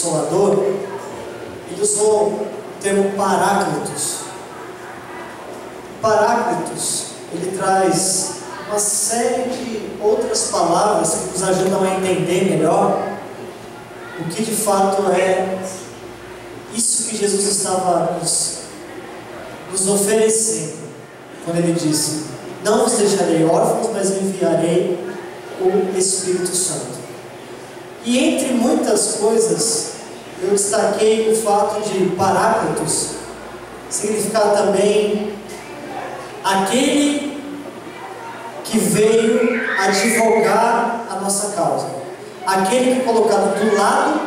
Consolador, ele usou o termo Paráclitos. Paráclitos, ele traz uma série de outras palavras que nos ajudam a entender melhor o que de fato é isso que Jesus estava nos oferecendo, quando ele disse: não vos deixarei órfãos, mas enviarei o Espírito Santo. E entre muitas coisas, eu destaquei o fato de Paráclitos significar também aquele que veio advogar a nossa causa, aquele que é colocado do lado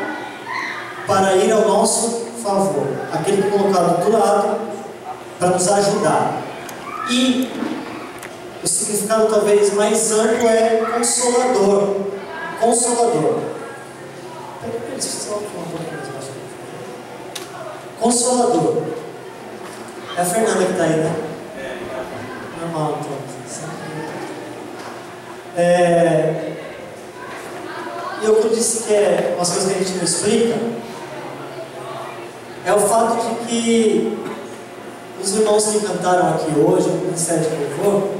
para ir ao nosso favor, aquele que é colocado do lado para nos ajudar. E o significado talvez mais amplo é Consolador. Consolador. Consolador. É a Fernanda que está aí, né? Normal, então. E eu que disse que é umas coisas que a gente não explica, é o fato de que os irmãos que cantaram aqui hoje, o Ministério de Louvor,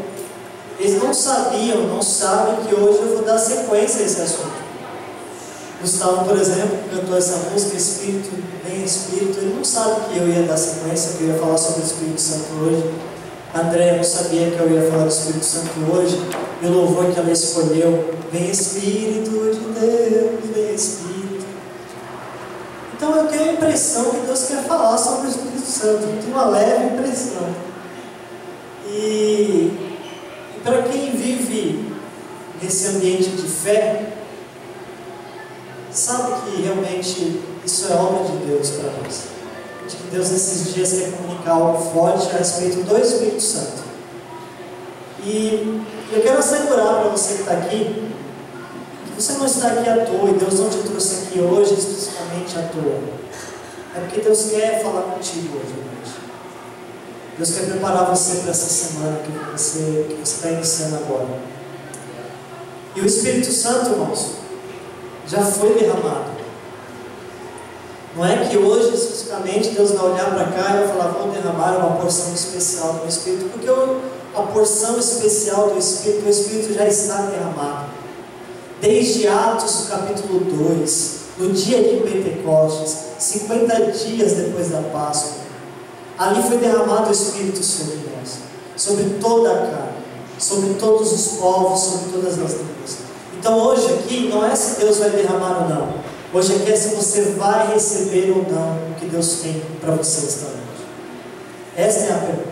eles não sabiam, não sabem que hoje eu vou dar sequência a esse assunto. Gustavo, por exemplo, que cantou essa música, Espírito, Vem Espírito, ele não sabe que eu ia dar sequência, que eu ia falar sobre o Espírito Santo hoje. A Andréia não sabia que eu ia falar do Espírito Santo hoje. E o louvor que ela escolheu, Vem Espírito de Deus, Vem Espírito. Então eu tenho a impressão que Deus quer falar sobre o Espírito Santo, eu tenho uma leve impressão. E para quem vive nesse ambiente de fé, sabe que realmente isso é obra de Deus para nós. De que Deus nesses dias quer comunicar algo forte a respeito do Espírito Santo. E eu quero assegurar para você que está aqui, que você não está aqui à toa, e Deus não te trouxe aqui hoje especificamente à toa. É porque Deus quer falar contigo hoje. Deus quer preparar você para essa semana que você está iniciando agora. E o Espírito Santo, irmãos, já foi derramado. Não é que hoje, especificamente, Deus vai olhar para cá e vai falar: vou derramar uma porção especial do Espírito, porque a porção especial do Espírito, o Espírito já está derramado. Desde Atos, capítulo 2, no dia de Pentecostes, 50 dias depois da Páscoa, ali foi derramado o Espírito sobre nós, sobre toda a carne, sobre todos os povos, sobre todas as línguas. Então hoje aqui não é se Deus vai derramar ou não, hoje aqui é se você vai receber ou não o que Deus tem para você esta noite. Esta é a pergunta.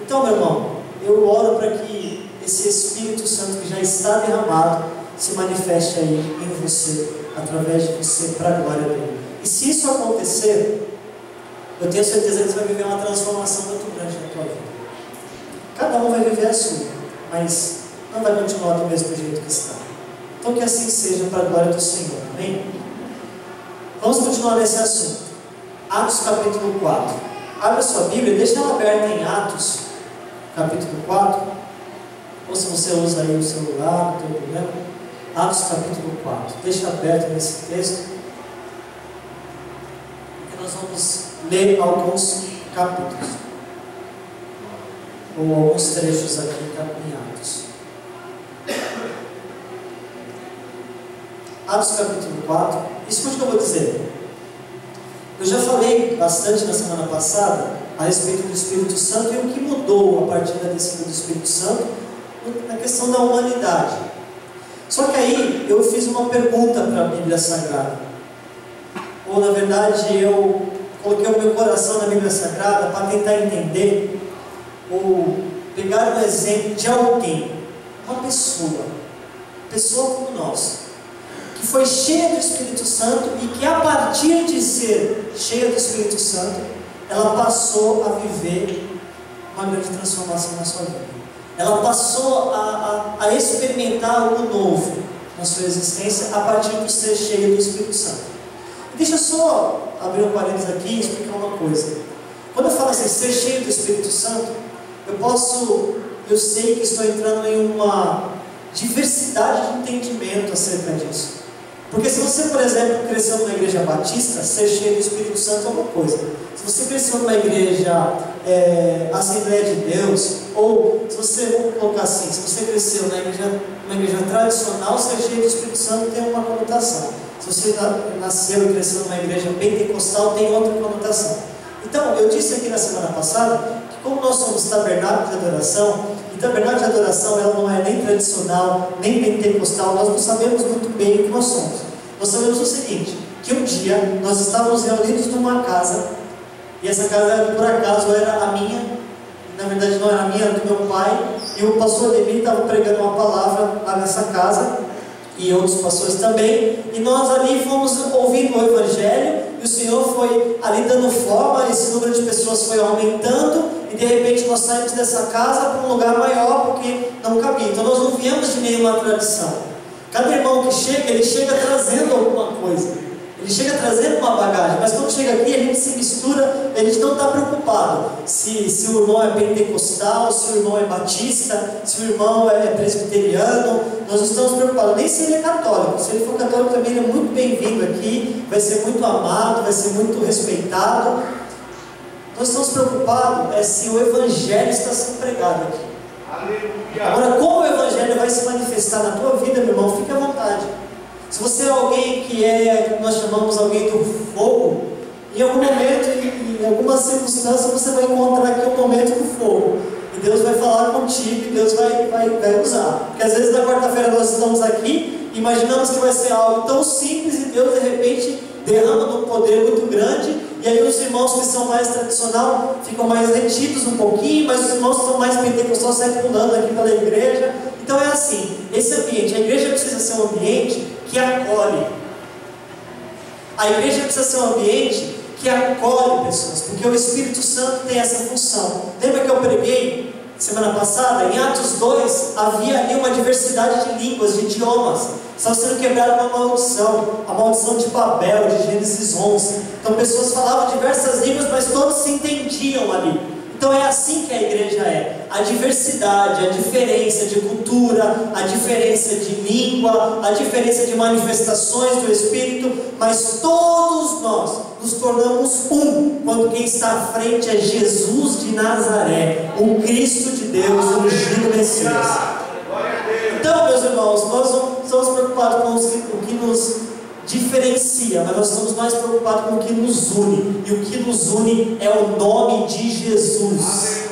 Então, meu irmão, eu oro para que esse Espírito Santo que já está derramado se manifeste aí em você, através de você, para a glória dele. E se isso acontecer, eu tenho certeza que você vai viver uma transformação muito grande na tua vida. Cada um vai viver a sua, mas não vai continuar do mesmo jeito que está. Então que assim seja para a glória do Senhor. Amém? Vamos continuar nesse assunto. Atos capítulo 4. Abra sua Bíblia, deixa ela aberta em Atos capítulo 4. Ou se você usa aí o celular, não tem problema. Atos capítulo 4. Deixa aberto nesse texto, porque nós vamos ler alguns capítulos, ou alguns trechos aqui em Atos. Atos capítulo 4. Escute o que eu vou dizer. Eu já falei bastante na semana passada a respeito do Espírito Santo e o que mudou a partir da descida do Espírito Santo na questão da humanidade. Só que aí eu fiz uma pergunta para a Bíblia Sagrada, ou na verdade eu coloquei o meu coração na Bíblia Sagrada para tentar entender, ou pegar um exemplo de alguém, uma pessoa como nós, que foi cheia do Espírito Santo e que a partir de ser cheia do Espírito Santo, ela passou a viver uma grande transformação na sua vida. Ela passou a experimentar algo novo na sua existência a partir de ser cheia do Espírito Santo. Deixa eu só abrir um parênteses aqui e explicar uma coisa. Quando eu falo assim, ser cheio do Espírito Santo, eu sei que estou entrando em uma diversidade de entendimento acerca disso. Porque se você, por exemplo, cresceu numa igreja batista, ser cheio do Espírito Santo é uma coisa. Se você cresceu numa igreja Assembleia de Deus, ou se você, vamos colocar assim, se você cresceu numa igreja tradicional, ser cheio do Espírito Santo tem uma conotação. Se você nasceu e cresceu numa igreja pentecostal, tem outra conotação. Então, eu disse aqui na semana passada que como nós somos tabernáculo de adoração, e tabernáculo de adoração ela não é nem tradicional, nem pentecostal, nós não sabemos muito bem o que nós somos. Nós sabemos o seguinte, que um dia nós estávamos reunidos numa casa, e essa casa por acaso era a minha, na verdade não era a minha, era do meu pai, e o pastor Levi estava pregando uma palavra lá nessa casa, e outros pastores também, e nós ali fomos ouvindo o Evangelho, e o Senhor foi ali dando forma, esse número de pessoas foi aumentando, e de repente nós saímos dessa casa para um lugar maior, porque não cabia. Então nós não viemos de nenhuma tradição. Cada irmão que chega, ele chega trazendo alguma coisa, ele chega trazendo uma bagagem, mas quando chega aqui a gente se mistura, a gente não está preocupado se o irmão é pentecostal, se o irmão é batista, se o irmão é presbiteriano, nós não estamos preocupados, nem se ele é católico. Se ele for católico também ele é muito bem-vindo aqui, vai ser muito amado, vai ser muito respeitado. Nós estamos preocupados se o Evangelho está sendo pregado aqui. Aleluia. Agora, como o Evangelho vai se manifestar na tua vida, meu irmão, fique à vontade. Se você é alguém que nós chamamos alguém do fogo, em algum momento, em alguma circunstância, você vai encontrar aqui um momento do fogo. E Deus vai falar contigo, e Deus vai usar. Porque às vezes na quarta-feira nós estamos aqui, imaginamos que vai ser algo tão simples, e Deus de repente derrama um poder muito grande, e aí os irmãos que são mais tradicional ficam mais retidos um pouquinho, mas os irmãos que são mais pentecostais saem pulando aqui pela igreja. Então é assim, esse ambiente, a igreja precisa ser um ambiente que acolhe. A igreja precisa ser um ambiente que acolhe pessoas, porque o Espírito Santo tem essa função. Lembra que eu preguei semana passada? Em Atos 2, havia ali uma diversidade de línguas, de idiomas. Estava sendo quebrada uma maldição, a maldição de Babel, de Gênesis 11. Então pessoas falavam diversas línguas, mas todos se entendiam ali. Então é assim que a igreja é. A diversidade, a diferença de cultura, a diferença de língua, a diferença de manifestações do Espírito, mas todos nós nos tornamos um quando quem está à frente é Jesus de Nazaré, o Cristo de Deus, o ungido Messias. Então, meus irmãos, nós não estamos preocupados com o que nos diferencia, mas nós estamos mais preocupados com o que nos une, e o que nos une é o nome de Jesus.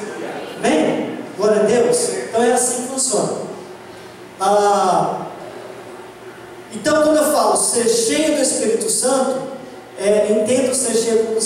Amém? Glória a Deus. Então é assim que funciona. Então quando eu falo ser cheio do Espírito Santo, entendo ser cheio do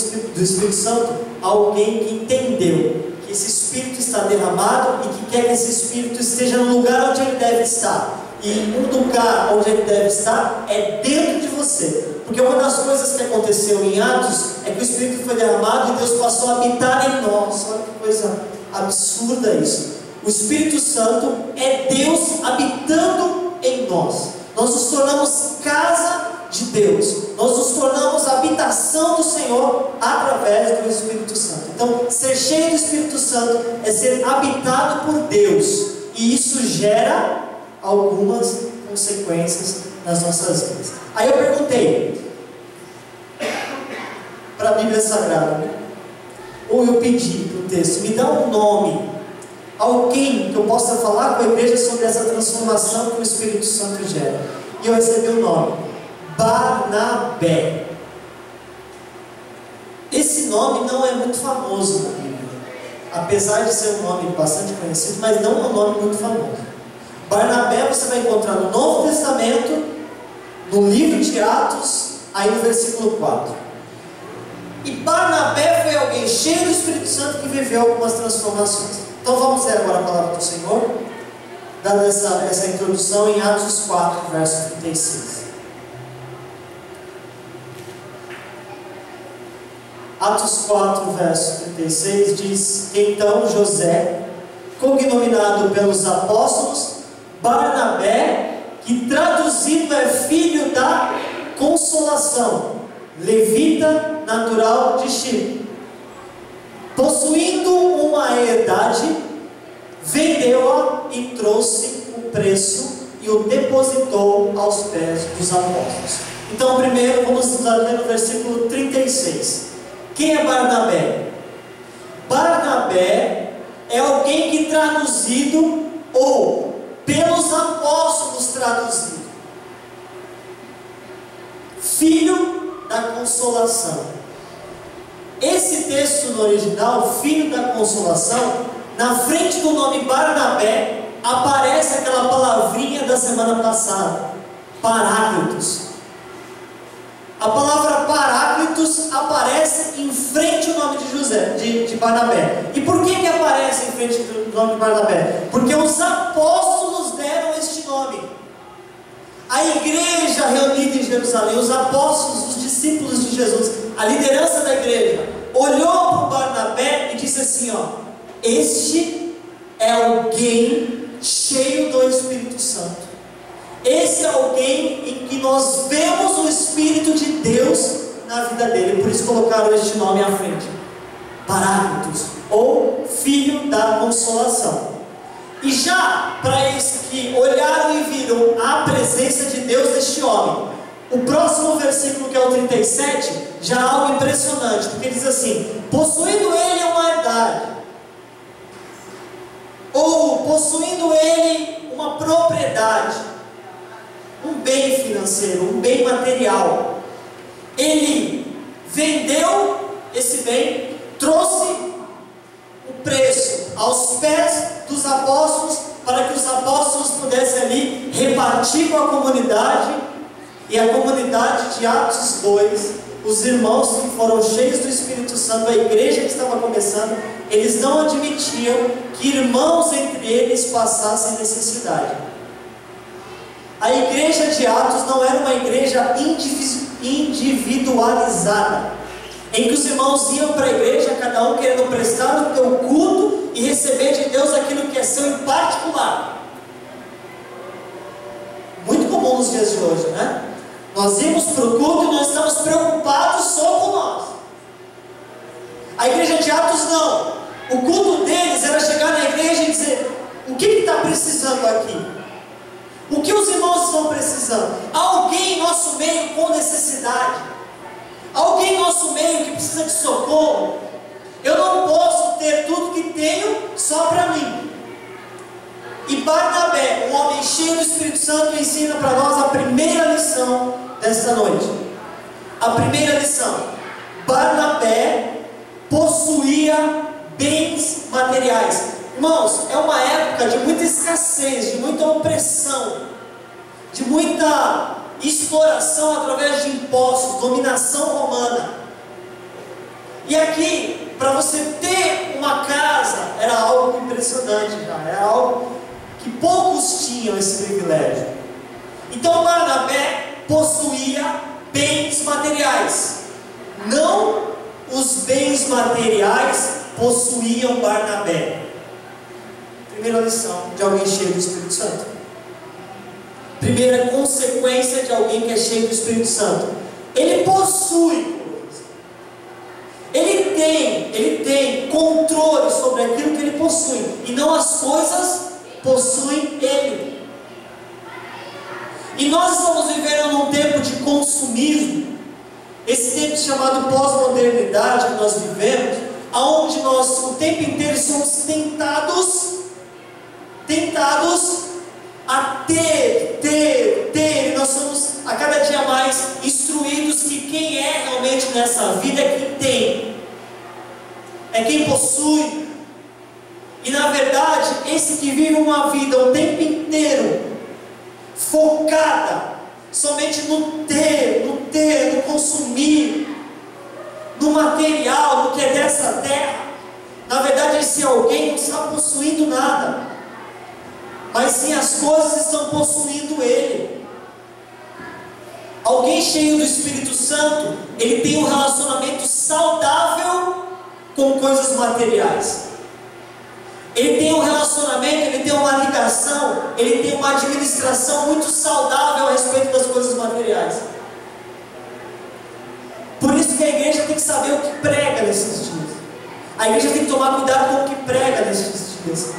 Espírito Santo alguém que entendeu que esse Espírito está derramado e que quer que esse Espírito esteja no lugar onde ele deve estar. E um lugar onde ele deve estar é dentro de você. Porque uma das coisas que aconteceu em Atos é que o Espírito foi derramado e Deus passou a habitar em nós. Olha que coisa absurda isso. O Espírito Santo é Deus habitando em nós. Nós nos tornamos casa de Deus. Nós nos tornamos a habitação do Senhor através do Espírito Santo. Então, ser cheio do Espírito Santo é ser habitado por Deus. E isso gera algumas consequências nas nossas vidas. Aí eu perguntei para a Bíblia Sagrada, ou eu pedi para o texto, me dá um nome, alguém que eu possa falar com a igreja sobre essa transformação que o Espírito Santo gera. E eu recebi o nome, Barnabé. Esse nome não é muito famoso na Bíblia, apesar de ser um nome bastante conhecido, mas não é um nome muito famoso. Barnabé você vai encontrar no Novo Testamento, no livro de Atos, aí no versículo 4. E Barnabé foi alguém cheio do Espírito Santo que viveu algumas transformações. Então vamos ler agora a palavra do Senhor, dando essa introdução em Atos 4, verso 36. Atos 4, verso 36 diz: então José, cognominado pelos apóstolos, Barnabé, que traduzido é filho da consolação, levita natural de Chipre, possuindo uma herdade, vendeu-a e trouxe o preço e e o depositou aos pés dos apóstolos. Então, primeiro, vamos ler no versículo 36. Quem é Barnabé? Barnabé é alguém que traduzido, ou pelos apóstolos traduzido, filho da consolação. Esse texto no original, filho da consolação, na frente do nome Barnabé, aparece aquela palavrinha da semana passada, Paráclitos. A palavra Paráclitos aparece em frente ao nome de Barnabé. E por que aparece em frente do nome de Barnabé? Porque os apóstolos deram este nome. A igreja reunida em Jerusalém, os apóstolos, os discípulos de Jesus, a liderança da igreja, olhou para o Barnabé e disse assim, este é alguém cheio do Espírito Santo. Esse é alguém em que nós vemos o Espírito de Deus na vida dele. Por isso colocaram este nome à frente, Paráclitos, ou Filho da Consolação. E já para esses que olharam e viram a presença de Deus neste homem, o próximo versículo, que é o 37, já é algo impressionante, porque diz assim: possuindo ele uma herdade, ou possuindo ele uma propriedade, um bem financeiro, um bem material, ele vendeu esse bem, trouxe o preço aos pés dos apóstolos, para que os apóstolos pudessem ali repartir com a comunidade. E a comunidade de Atos 2, os irmãos que foram cheios do Espírito Santo, a igreja que estava começando, eles não admitiam que irmãos entre eles passassem necessidade. A igreja de Atos não era uma igreja individualizada, em que os irmãos iam para a igreja, cada um querendo prestar o teu culto e receber de Deus aquilo que é seu em particular. Muito comum nos dias de hoje, né? Nós íamos para o culto e nós estamos preocupados só com nós. A igreja de Atos não. O culto deles era chegar na igreja e dizer: o que está precisando aqui? O que os irmãos estão precisando? Alguém em nosso meio com necessidade, alguém em nosso meio que precisa de socorro. Eu não posso ter tudo que tenho só para mim. E Barnabé, um homem cheio do Espírito Santo, ensina para nós a primeira lição desta noite. A primeira lição: Barnabé possuía bens materiais. Irmãos, é uma época de muita escassez, de muita opressão, de muita exploração através de impostos, dominação romana. E aqui, para você ter uma casa, era algo impressionante, era algo que poucos tinham esse privilégio. Então Barnabé possuía bens materiais. Não os bens materiais possuíam Barnabé. Primeira lição de alguém cheio do Espírito Santo. Primeira consequência de alguém que é cheio do Espírito Santo: ele possui coisas. Ele tem controle sobre aquilo que ele possui, e não as coisas possuem ele. E nós estamos vivendo num tempo de consumismo, esse tempo chamado pós-modernidade que nós vivemos, aonde nós o tempo inteiro somos tentados a ter, e nós somos a cada dia mais instruídos que quem é realmente nessa vida é quem tem, é quem possui. E na verdade, esse que vive uma vida o tempo inteiro focada somente no ter, no consumir, no material, no que é dessa terra, na verdade esse alguém não está possuindo nada, mas sim as coisas estão possuindo ele. Alguém cheio do Espírito Santo, ele tem um relacionamento saudável com coisas materiais. Ele tem um relacionamento, ele tem uma ligação, ele tem uma administração muito saudável a respeito das coisas materiais. Por isso que a igreja tem que saber o que prega nesses dias. A igreja tem que tomar cuidado com o que prega nesses dias.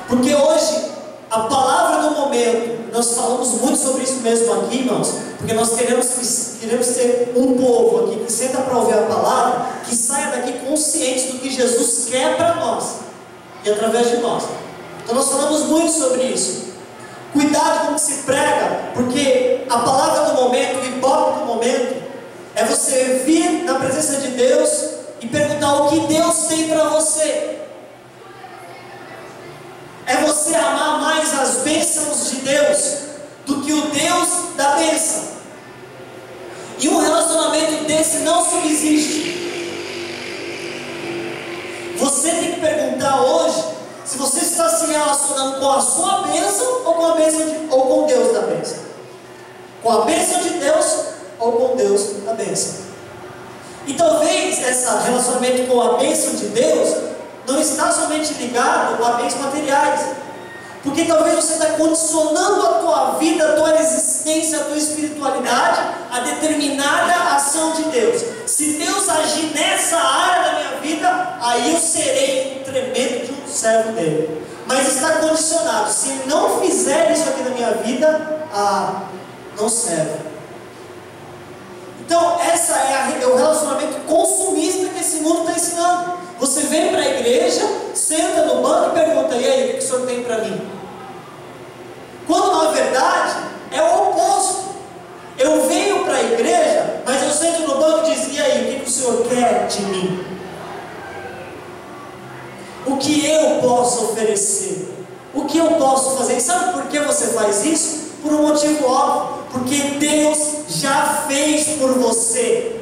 Porque hoje a palavra do momento, nós falamos muito sobre isso mesmo aqui, irmãos, porque nós queremos ter um povo aqui que senta para ouvir a palavra, que saia daqui consciente do que Jesus quer para nós e através de nós. Então nós falamos muito sobre isso. Cuidado com o que se prega, porque a palavra do momento, o ibope do momento, é você vir na presença de Deus e perguntar o que Deus tem para você. É você amar mais as bênçãos de Deus do que o Deus da bênção. E um relacionamento desse não subsiste. Você tem que perguntar hoje se você está se relacionando com a sua bênção ou com a bênção ou com Deus da bênção. Com a bênção de Deus ou com Deus da bênção. E talvez esse relacionamento com a bênção de Deus não está somente ligado a bens materiais, porque talvez você está condicionando a tua vida, a tua existência, a tua espiritualidade a determinada ação de Deus. Se Deus agir nessa área da minha vida, aí eu serei um tremendo de um servo dele. Mas está condicionado, se ele não fizer isso aqui na minha vida, não serve. Então essa é o relacionamento consumista que esse mundo está ensinando. Você vem para a igreja, senta no banco e pergunta: e aí, o que o senhor tem para mim? Quando na verdade é o oposto. Eu venho para a igreja, mas eu sento no banco e digo: e aí, o que o senhor quer de mim? O que eu posso oferecer? O que eu posso fazer? E sabe por que você faz isso? Por um motivo óbvio. Porque Deus já fez por você.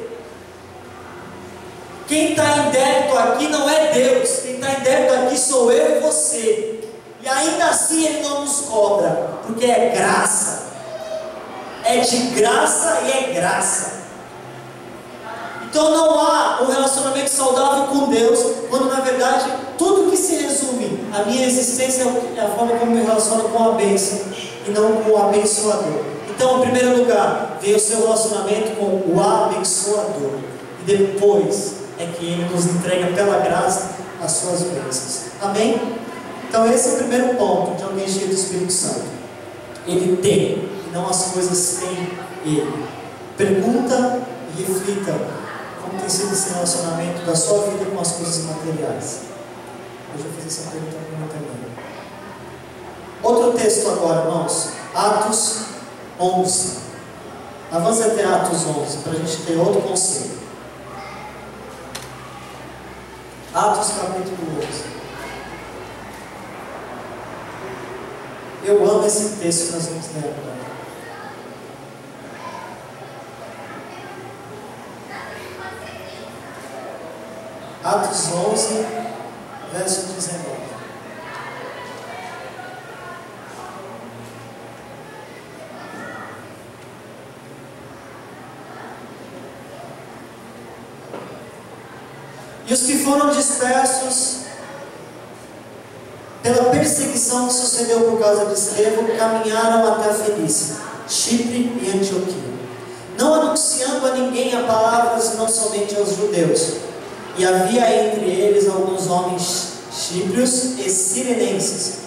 Quem está em débito aqui não é Deus. Quem está em débito aqui sou eu e você. E ainda assim Ele não nos cobra, porque é graça. É de graça e é graça. Então não há um relacionamento saudável com Deus, quando na verdade tudo que se resume a minha existência é a forma como eu me relaciono com a bênção e não com o abençoador. Então, em primeiro lugar, vem o seu relacionamento com o abençoador, e depois é que Ele nos entrega pela graça as suas bênçãos. Amém? Então esse é o primeiro ponto de alguém cheio do Espírito Santo. Ele tem, e não as coisas têm Ele. Pergunta e reflita como tem sido esse relacionamento da sua vida com as coisas materiais. Hoje eu fiz essa pergunta para mim também. Outro texto agora, irmãos. Atos 11. Avance até Atos 11 para a gente ter outro conceito. Atos capítulo 11. Eu amo esse texto que nós vamos ler agora. Atos 11, verso 19. E os que foram dispersos pela perseguição que sucedeu por causa de Estevão, caminharam até a Fenícia, Chipre e Antioquia, não anunciando a ninguém a palavra, senão somente aos judeus. E havia entre eles alguns homens chíprios e cirenenses,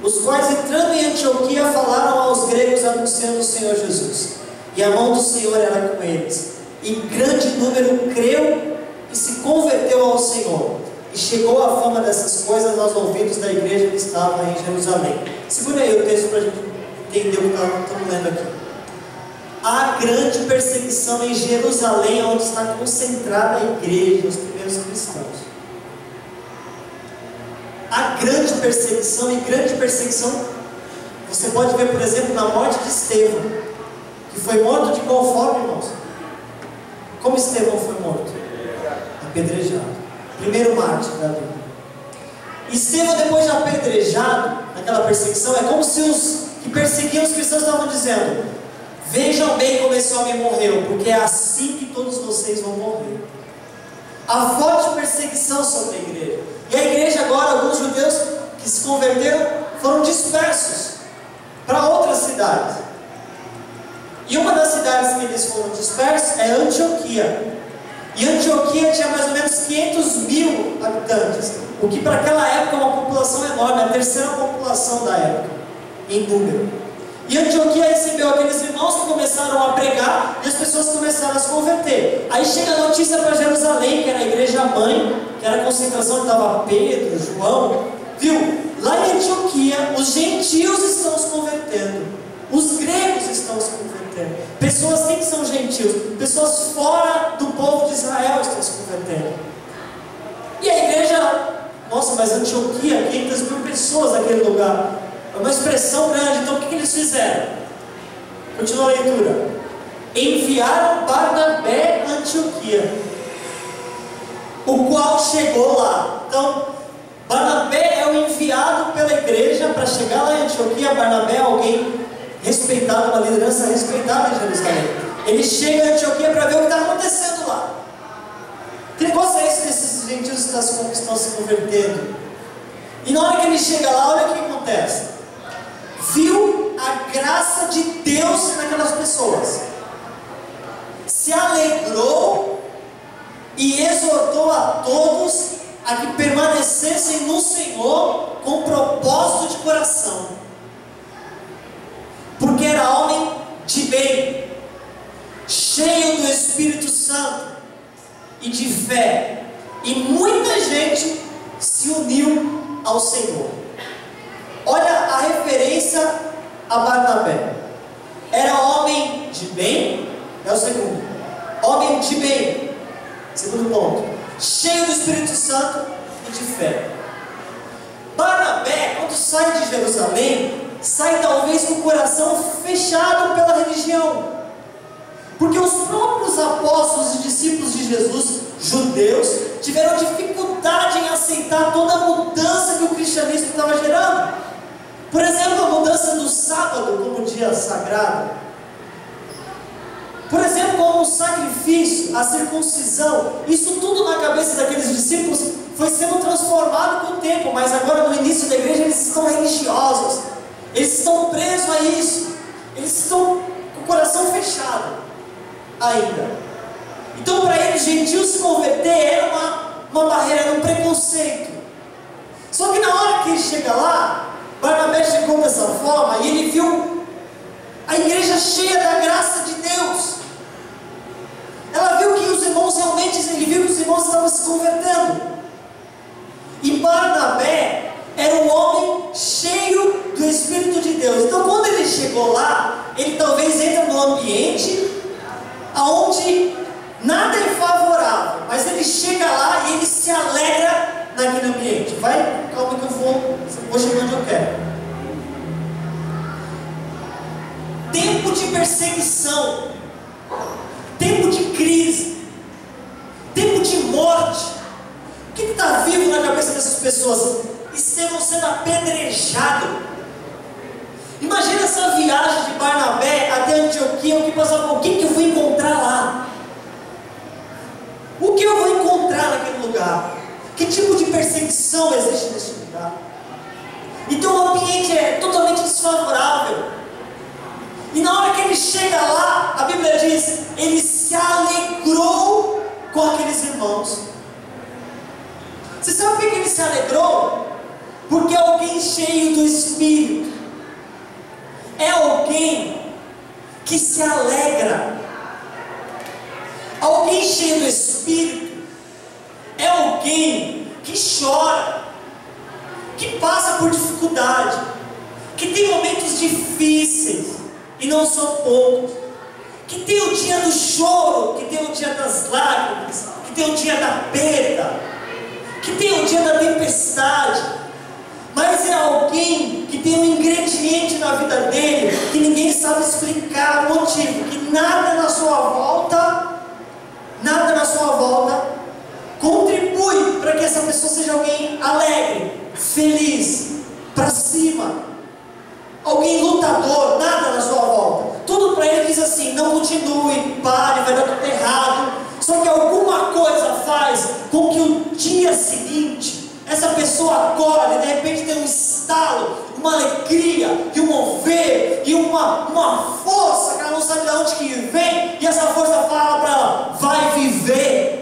os quais, entrando em Antioquia, falaram aos gregos anunciando o Senhor Jesus. E a mão do Senhor era com eles, e grande número creu e se converteu ao Senhor. E chegou a fama dessas coisas aos ouvidos da igreja que estava em Jerusalém. Segura aí o texto para a gente entender o que estamos lendo aqui. Há grande perseguição em Jerusalém, onde está concentrada a igreja, os primeiros cristãos. Há grande perseguição, e grande perseguição você pode ver, por exemplo, na morte de Estevão, que foi morto de qual forma, irmãos? Como Estevão foi morto? Apedrejado. Primeiro mártir da Bíblia. Estevão, depois de apedrejado, naquela perseguição, é como se os que perseguiam os cristãos estavam dizendo: vejam bem como esse homem morreu, porque é assim que todos vocês vão morrer. Há forte perseguição sobre a igreja. E a igreja agora, alguns judeus que se converteram, foram dispersos para outras cidades. E uma das cidades que eles foram dispersos é Antioquia. E Antioquia tinha mais ou menos 500 mil habitantes, o que para aquela época é uma população enorme, a terceira população da época. em número. E Antioquia recebeu aqueles irmãos que começaram a pregar e as pessoas começaram a se converter. Aí chega a notícia para Jerusalém, que era a igreja mãe, que era a concentração onde estava Pedro, João. Viu? Lá em Antioquia, os gentios estão se convertendo. Os gregos estão se convertendo. Pessoas que são gentios, pessoas fora do povo de Israel estão se convertendo. E a igreja, nossa, mas Antioquia, 500 mil pessoas naquele lugar. É uma expressão grande. Então o que eles fizeram? Continua a leitura. Enviaram Barnabé a Antioquia, o qual chegou lá. Então, Barnabé é o enviado pela igreja para chegar lá em Antioquia. Barnabé é alguém respeitado, uma liderança respeitada em Jerusalém. Ele chega em Antioquia para ver o que está acontecendo lá. Que negócio é esse desses gentios que estão se convertendo? E na hora que ele chega lá, olha o que acontece. Viu a graça de Deus naquelas pessoas, se alegrou e exortou a todos a que permanecessem no Senhor com propósito de coração, porque era homem de bem, cheio do Espírito Santo e de fé, e muita gente se uniu ao Senhor. Olha a referência a Barnabé. Era homem de bem, é o segundo. Homem de bem, segundo ponto. Cheio do Espírito Santo e de fé. Barnabé, quando sai de Jerusalém, sai talvez com o coração fechado pela religião. Porque os próprios apóstolos e discípulos de Jesus, judeus, tiveram dificuldade em aceitar toda a mudança que o cristianismo estava gerando. Por exemplo, a mudança do sábado como dia sagrado. Por exemplo, como o sacrifício, a circuncisão. Isso tudo na cabeça daqueles discípulos foi sendo transformado com o tempo. Mas agora no início da igreja eles estão religiosos. Eles estão presos a isso. Eles estão com o coração fechado ainda. Então para eles, gentios se converter era uma barreira, era um preconceito. Só que na hora que ele chega lá, Barnabé chegou dessa forma e ele viu a igreja cheia da graça de Deus. Ela viu que os irmãos realmente, ele viu que os irmãos estavam se convertendo. E Barnabé era um homem cheio do Espírito de Deus. Então quando ele chegou lá, ele talvez entra num ambiente onde nada é favorável, mas ele chega lá e ele se alegra naquele ambiente. Vai, calma que eu vou chegar onde eu quero. Tempo de perseguição, tempo de crise, tempo de morte. O que está vivo na cabeça dessas pessoas? Estevão sendo apedrejado. Imagina essa viagem de Barnabé até Antioquia, o que eu vou encontrar lá? O que eu vou encontrar naquele lugar? Que tipo de perseguição existe nesse lugar? Então o ambiente é totalmente desfavorável. E na hora que ele chega lá, a Bíblia diz, ele se alegrou com aqueles irmãos. Você sabe por que ele se alegrou? Porque é alguém cheio do Espírito. É alguém que se alegra. Alguém cheio do Espírito é alguém que chora, que passa por dificuldade, que tem momentos difíceis, e não são poucos, que tem o dia do choro, que tem o dia das lágrimas, que tem o dia da perda, que tem o dia da tempestade, mas é alguém que tem um ingrediente na vida dele, que ninguém sabe explicar o motivo, que nada na sua volta contribui para que essa pessoa seja alguém alegre, feliz, para cima, alguém lutador. Nada na sua volta, tudo para ele diz assim: não continue, pare, vai dar tudo errado. Só que alguma coisa faz com que o dia seguinte essa pessoa acorda e de repente tem um estalo, uma alegria, e um mover, e uma força que ela não sabe de onde que vem, e essa força fala para ela: vai viver.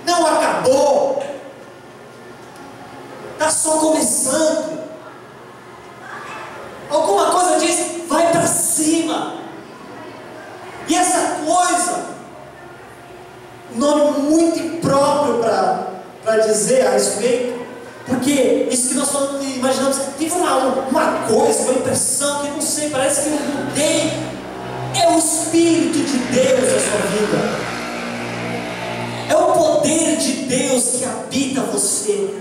Não acabou, está só começando. essa coisa, um nome muito impróprio para dizer a respeito, porque isso que nós imaginamos, teve uma coisa, uma impressão que não sei, parece que eu mudei. É o Espírito de Deus na sua vida, é o poder de Deus que habita você,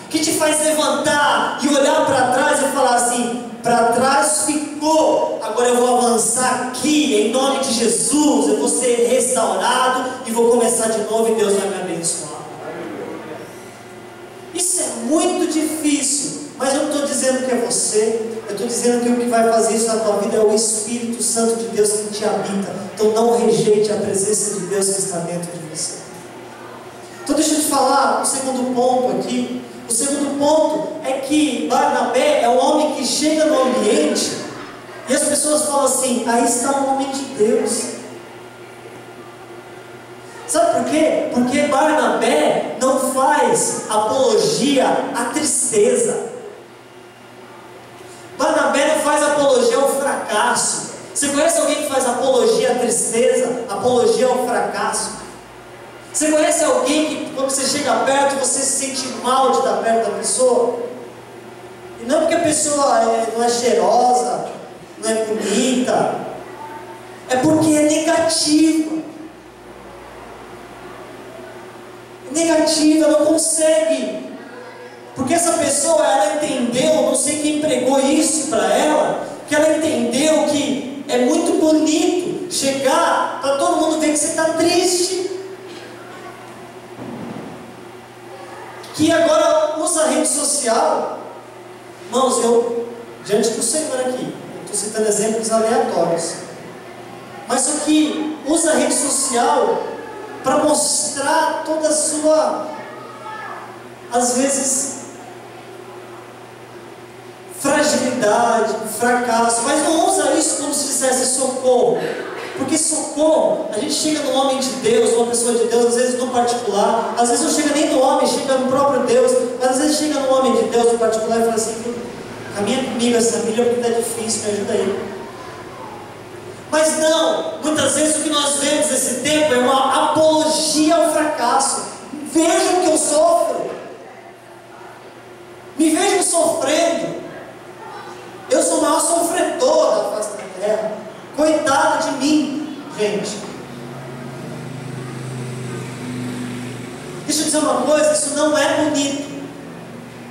que te faz levantar e olhar para trás e falar assim: para trás ficou, agora eu vou avançar aqui, em nome de Jesus, eu vou ser restaurado e vou começar de novo e Deus vai me abençoar. Isso é muito difícil, mas eu não estou dizendo que é você, eu estou dizendo que o que vai fazer isso na tua vida é o Espírito Santo de Deus que te habita. Então não rejeite a presença de Deus que está dentro de você. Então deixa eu te falar o segundo ponto aqui. O segundo ponto é que Barnabé é um homem que chega no ambiente e as pessoas falam assim: aí está um homem de Deus. Sabe por quê? Porque Barnabé não faz apologia à tristeza. Barnabé não faz apologia ao fracasso. Você conhece alguém que faz apologia à tristeza, apologia ao fracasso? Você conhece alguém que quando você chega perto, você se sente mal de estar perto da pessoa? E não porque a pessoa não é cheirosa, não é bonita, é porque é negativa. Negativa, não consegue, porque essa pessoa, ela entendeu, não sei quem pregou isso para ela, que ela entendeu que é muito bonito chegar para todo mundo ver que você está triste, que agora usa a rede social. Irmãos, eu, diante do Senhor aqui, estou citando exemplos aleatórios, mas só que usa a rede social para mostrar toda a sua, às vezes, fragilidade, fracasso, mas não usa isso como se dissesse socorro, porque socorro, a gente chega no homem de Deus, uma pessoa de Deus, às vezes no particular, às vezes não chega nem no homem, chega no próprio Deus, mas às vezes chega no homem de Deus no particular e fala assim: caminha comigo essa milha porque está difícil, me ajuda aí. Mas não, muitas vezes o que nós vemos nesse tempo é uma apologia ao fracasso. Vejam que eu sofro, me vejam sofrendo, eu sou o maior sofredor da face da terra, coitado de mim, gente. Deixa eu dizer uma coisa, isso não é bonito,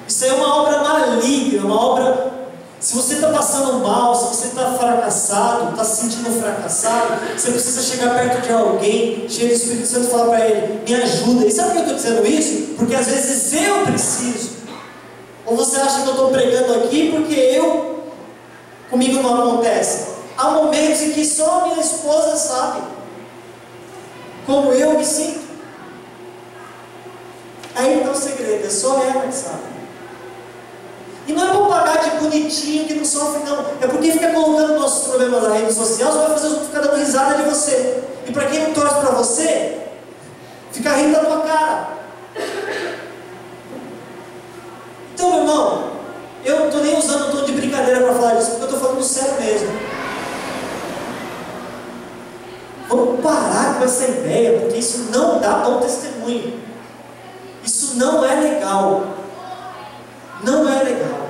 isso é uma obra maligna, uma obra. Se você está passando mal, se você está fracassado, está se sentindo fracassado, você precisa chegar perto de alguém, cheio do Espírito Santo, e falar para ele: me ajuda. E sabe por que eu estou dizendo isso? Porque às vezes eu preciso. Ou você acha que eu estou pregando aqui porque comigo não acontece? Há momentos em que só a minha esposa sabe como eu me sinto. Aí está o segredo, é só ela que sabe. E não é para pagar de bonitinho que não sofre, não. É porque fica colocando nossos problemas na rede social, só vai fazer os outros ficar dando risada de você. E para quem não torce para você, fica rindo da tua cara. Então, meu irmão, eu não estou nem usando o tom de brincadeira para falar disso, porque eu estou falando sério mesmo. Vamos parar com essa ideia, porque isso não dá bom testemunho. Isso não é legal. Não é legal.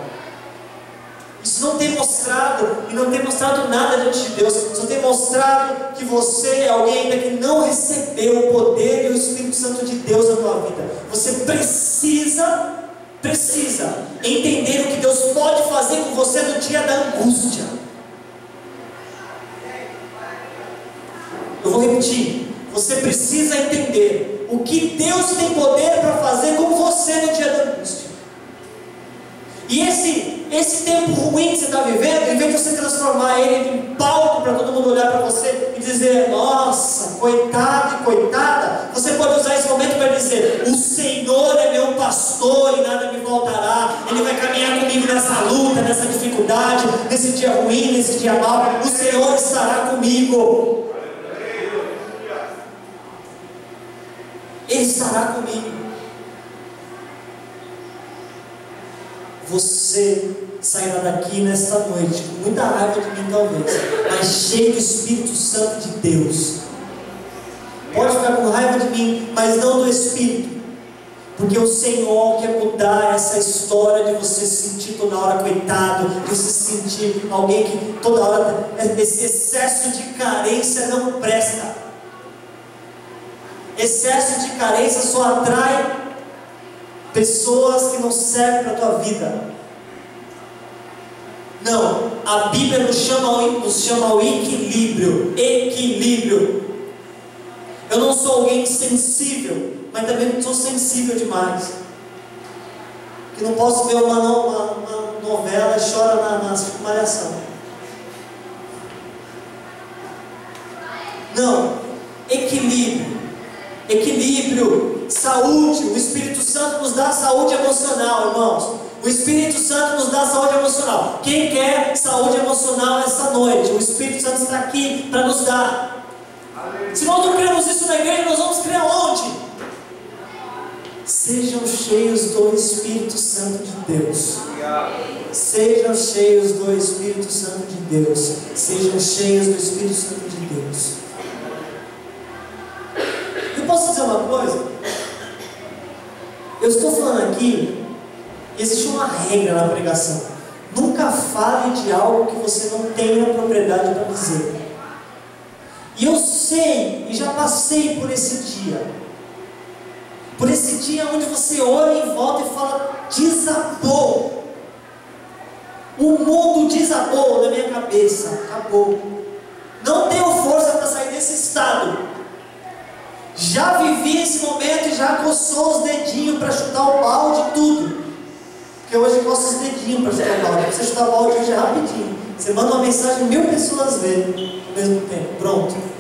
Isso não tem mostrado, e não tem mostrado nada diante de Deus. Só tem mostrado que você é alguém ainda que não recebeu o poder e o Espírito Santo de Deus na tua vida. Você precisa entender o que Deus pode fazer com você no dia da angústia. Eu vou repetir. Você precisa entender o que Deus tem poder para fazer com você no dia da angústia. E esse tempo ruim que você está vivendo, em vez de você transformar ele em palco para todo mundo olhar para você e dizer: nossa, coitado e coitada, você pode usar esse momento para dizer: o Senhor é meu pastor e nada me faltará. Ele vai caminhar comigo nessa luta, nessa dificuldade, nesse dia ruim, nesse dia mau. O Senhor estará comigo. Ele estará comigo. Você sairá daqui nesta noite com muita raiva de mim, talvez, mas mas cheio do Espírito Santo de Deus. Pode ficar com raiva de mim, mas não do Espírito. Porque o Senhor quer mudar essa história de você se sentir toda hora coitado, de você se sentir alguém que toda hora, esse excesso de carência não presta. Excesso de carência só atrai pessoas que não servem para a tua vida. Não, a Bíblia nos chama ao equilíbrio. Equilíbrio. Eu não sou alguém sensível, mas também não sou sensível demais. Que não posso ver uma novela e chora na malhação. Não, equilíbrio. Equilíbrio, saúde. O Espírito Santo nos dá saúde emocional, irmãos. O Espírito Santo nos dá saúde emocional. Quem quer saúde emocional essa noite? O Espírito Santo está aqui para nos dar. Se nós não cremos isso na igreja, nós vamos crer aonde? Sejam cheios do Espírito Santo de Deus. Sejam cheios do Espírito Santo de Deus. Sejam cheios do Espírito Santo de Deus. Eu posso dizer uma coisa? Eu estou falando aqui, existe uma regra na pregação. Nunca fale de algo que você não tenha propriedade para dizer. E eu sei, e já passei por esse dia. Por esse dia onde você olha em volta e fala, desabou. O mundo desabou na minha cabeça. Acabou. Não tenho força para sair desse estado. Já vivi esse momento e já coçou os dedinhos para chutar o balde e tudo. Porque hoje eu coço os dedinhos para chutar o balde. Pra você chutar o balde hoje é rapidinho. Você manda uma mensagem, 1000 pessoas veem ao mesmo tempo. Pronto.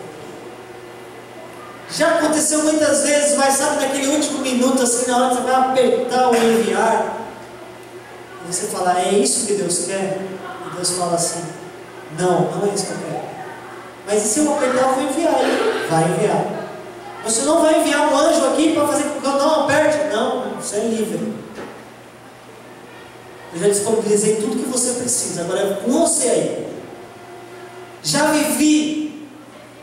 Já aconteceu muitas vezes, mas sabe naquele último minuto, assim, na hora que você vai apertar o enviar, e você fala, é isso que Deus quer? E Deus fala assim, não é isso que eu quero. Mas e se eu apertar, eu vou enviar? Ele vai enviar. Você não vai enviar um anjo aqui para fazer com que eu não aperte? Não, você é livre. Eu já disponibilizei tudo que você precisa, agora é com você aí. Já vivi,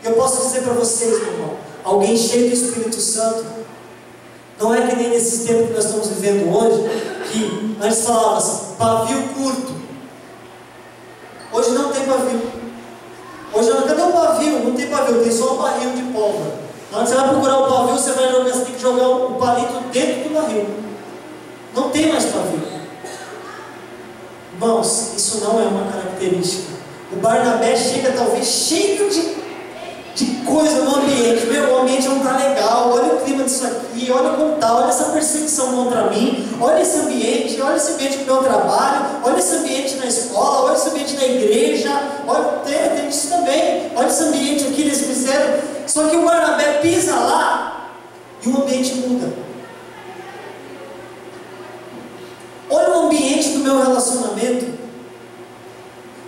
eu posso dizer para vocês, meu irmão, alguém cheio do Espírito Santo, não é que nem nesses tempos que nós estamos vivendo hoje, que antes falava assim, pavio curto. Hoje não tem pavio. Hoje não, cadê o pavio? Não tem pavio, tem só um barril de pólvora. Na hora que você vai procurar o pavio, você vai jogar, você tem que jogar o palito dentro do barril. Não tem mais pavio. Irmãos, isso não é uma característica. O Barnabé chega talvez cheio de coisa no ambiente. Meu, o ambiente não está legal. Olha o clima disso aqui, olha como está, olha essa perseguição contra mim, olha esse ambiente do meu trabalho, olha esse ambiente na escola, olha esse ambiente na igreja, olha, tem isso também, olha esse ambiente aqui nesse ministério. Só que o Barnabé pisa lá e o ambiente muda. Olha o ambiente do meu relacionamento.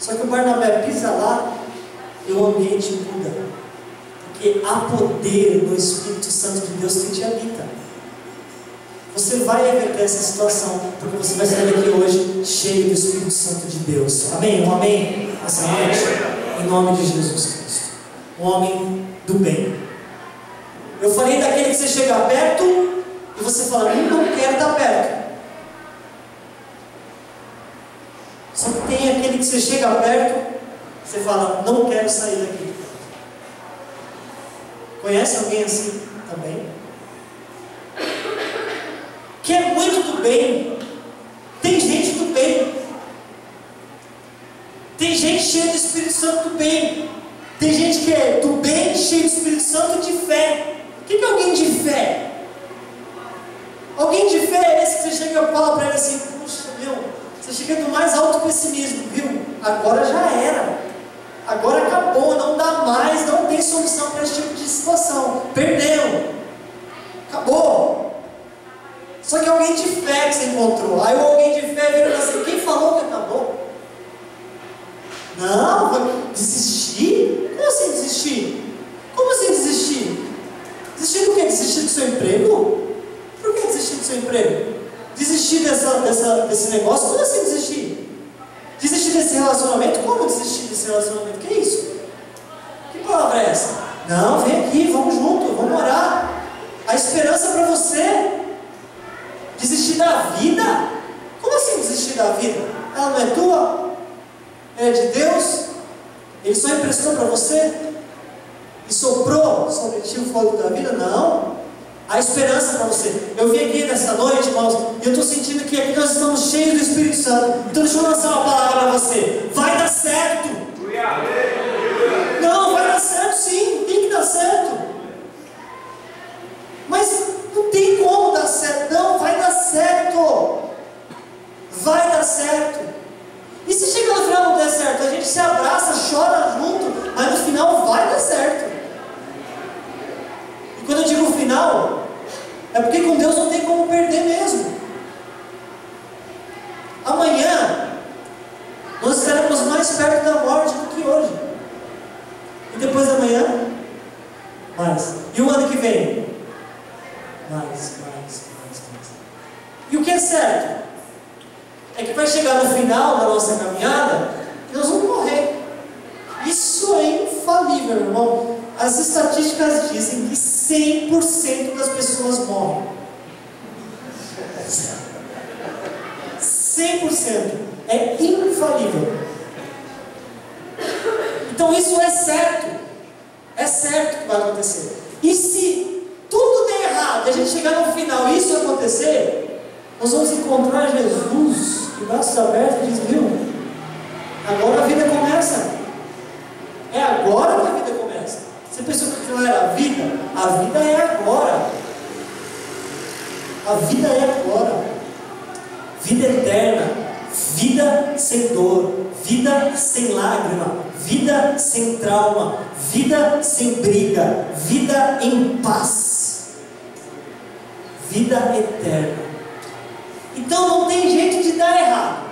Só que o Barnabé pisa lá e o ambiente muda. Porque há poder no Espírito Santo de Deus que te habita. Você vai reverter essa situação, porque você vai sair daqui hoje cheio do Espírito Santo de Deus. Amém? Um amém? Essa noite, em nome de Jesus Cristo. Um homem do bem. Eu falei daquele que você chega perto e você fala, não quero estar perto. Só que tem aquele que você chega perto, você fala, não quero sair daqui. Conhece alguém assim também? Que é muito do bem. Tem gente do bem. Tem gente cheia do Espírito Santo do bem. Tem gente que é do bem, cheio do Espírito Santo e de fé. O que é alguém de fé? Alguém de fé é esse que você chega e fala para ele assim, puxa, meu, você chega do mais alto pessimismo, viu? Agora já era. Agora acabou, não dá mais, não tem solução para esse tipo de situação. Perdeu. Acabou. Só que alguém de fé que você encontrou. Aí alguém de fé vira assim, quem falou que acabou? Não, vai desistir? Como assim desistir? Como assim desistir? Desistir do quê? Desistir do seu emprego? Por que desistir do seu emprego? Desistir desse negócio? Como assim desistir? Desistir desse relacionamento? Como desistir desse relacionamento? Que é isso? palavra é essa? Não, vem aqui, vamos junto, vamos orar. A esperança para você. Desistir da vida? Como assim desistir da vida? Ela não é tua? Ela é de Deus? Ele só emprestou para você? E soprou sobre ti o fogo da vida? Não. A esperança para você. Eu vim aqui nessa noite, irmãos, e eu estou sentindo que aqui nós estamos cheios do Espírito Santo. Então deixa eu lançar uma palavra para você. Vai dar certo. Não, vai dar certo sim, tem que dar certo. Mas não tem como dar certo. Não, vai dar certo. Vai dar certo. E se chegar no final não der certo, a gente se abraça, chora junto, mas no final vai dar certo. E quando eu digo final, é porque com Deus não tem como perder mesmo. Amanhã nós estaremos mais perto da morte do que hoje. E depois da manhã, mais. E o ano que vem? Mais. E o que é certo? É que vai chegar no final da nossa caminhada e nós vamos morrer. Isso é infalível, irmão. As estatísticas dizem que 100% das pessoas morrem. 100%. É infalível. Então isso é certo. É certo que vai acontecer. E se tudo der errado e a gente chegar no final e isso acontecer, nós vamos encontrar Jesus de braços abertos e diz, viu? Agora a vida começa. É agora que a vida começa. Você pensou que não era a vida? A vida é agora. A vida é agora. Vida eterna. Vida sem dor. Vida sem lágrima. Vida sem trauma. Vida sem briga. Vida em paz. Vida eterna. Então não tem jeito de dar errado.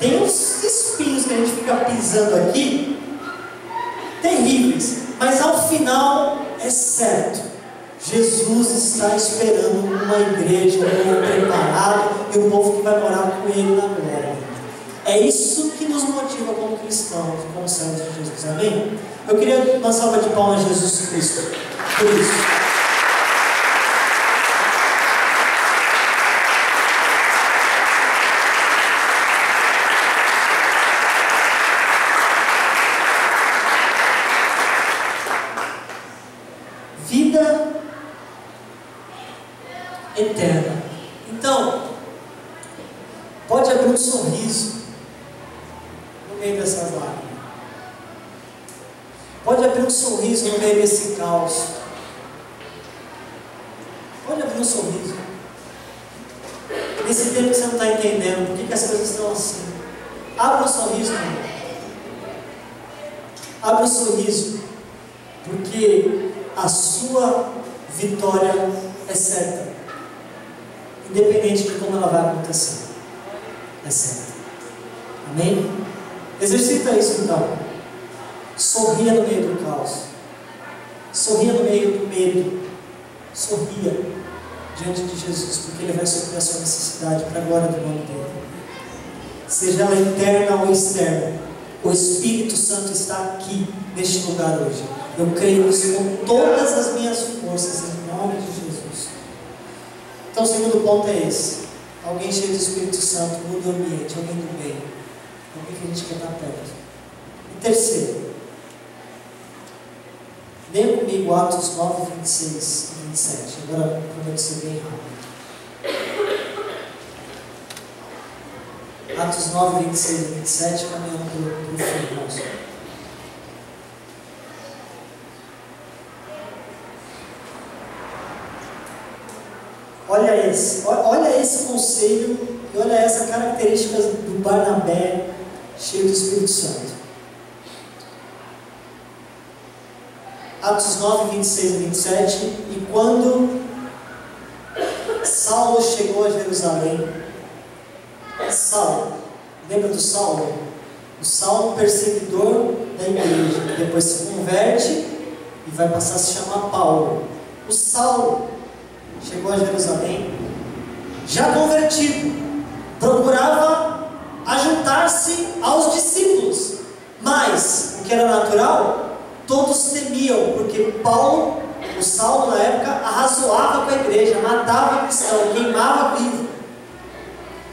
Tem uns espinhos que a gente fica pisando aqui, terríveis, mas ao final é certo. Jesus está esperando uma igreja, um povo preparado e um povo que vai morar com Ele na glória. É isso que nos motiva como cristãos, como servos de Jesus. Amém? Eu queria uma salva de palmas a Jesus Cristo por isso. Eterna. Então, pode abrir um sorriso no meio dessas lágrimas. Pode abrir um sorriso no meio desse caos. Pode abrir um sorriso. Nesse tempo que você não está entendendo por que as coisas estão assim. Abra um sorriso, irmão. Abra um sorriso, porque a sua vitória é certa. Independente de como ela vai acontecer. É certo. Amém? Exercita isso então. Sorria no meio do caos. Sorria no meio do medo. Sorria diante de Jesus, porque Ele vai suprir a sua necessidade para a glória do nome dEle. Seja ela interna ou externa, o Espírito Santo está aqui, neste lugar hoje. Eu creio nisso com todas as minhas forças, em nome de Jesus. Então o segundo ponto é esse. Alguém cheio do Espírito Santo muda o ambiente, alguém do bem, alguém que a gente quer estar perto. E terceiro, leia comigo Atos 9, 26 e 27. Agora prometo ser bem rápido. Atos 9, 26 e 27, caminhando para o fim, irmãos. Olha esse conselho e olha essa característica do Barnabé cheio do Espírito Santo. Atos 9, 26 e 27. E quando Saulo chegou a Jerusalém, Saulo, lembra do Saulo? O Saulo perseguidor da igreja, que depois se converte e vai passar a se chamar Paulo. O Saulo chegou a Jerusalém, já convertido, procurava ajuntar-se aos discípulos, mas o que era natural todos temiam, porque Paulo, o Saulo na época, arrazoava com a igreja, matava cristão, queimava vivo.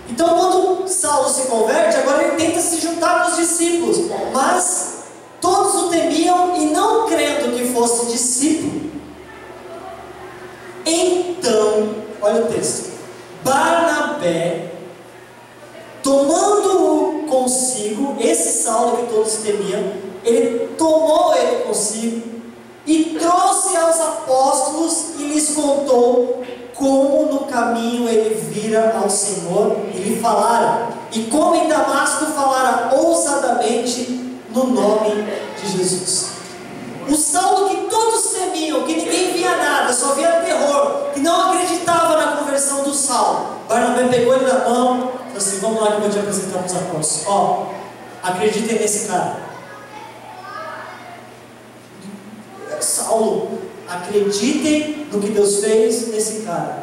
Então quando Saulo se converte, agora ele tenta se juntar com os discípulos, mas todos o temiam e não crendo que fosse discípulo. Então, olha o texto, Barnabé, tomando-o consigo, esse Saulo que todos temiam, ele tomou ele consigo e trouxe aos apóstolos e lhes contou como no caminho ele vira ao Senhor e lhe falara, e como em Damasco falara ousadamente no nome de Jesus. O Saulo que todos temiam, que ninguém via nada, só via terror, que não acreditava na conversão do Saulo, Barnabé pegou ele na mão e falou assim: vamos lá que eu vou te apresentar para os apóstolos. Ó, acreditem nesse cara. Saulo, acreditem no que Deus fez nesse cara,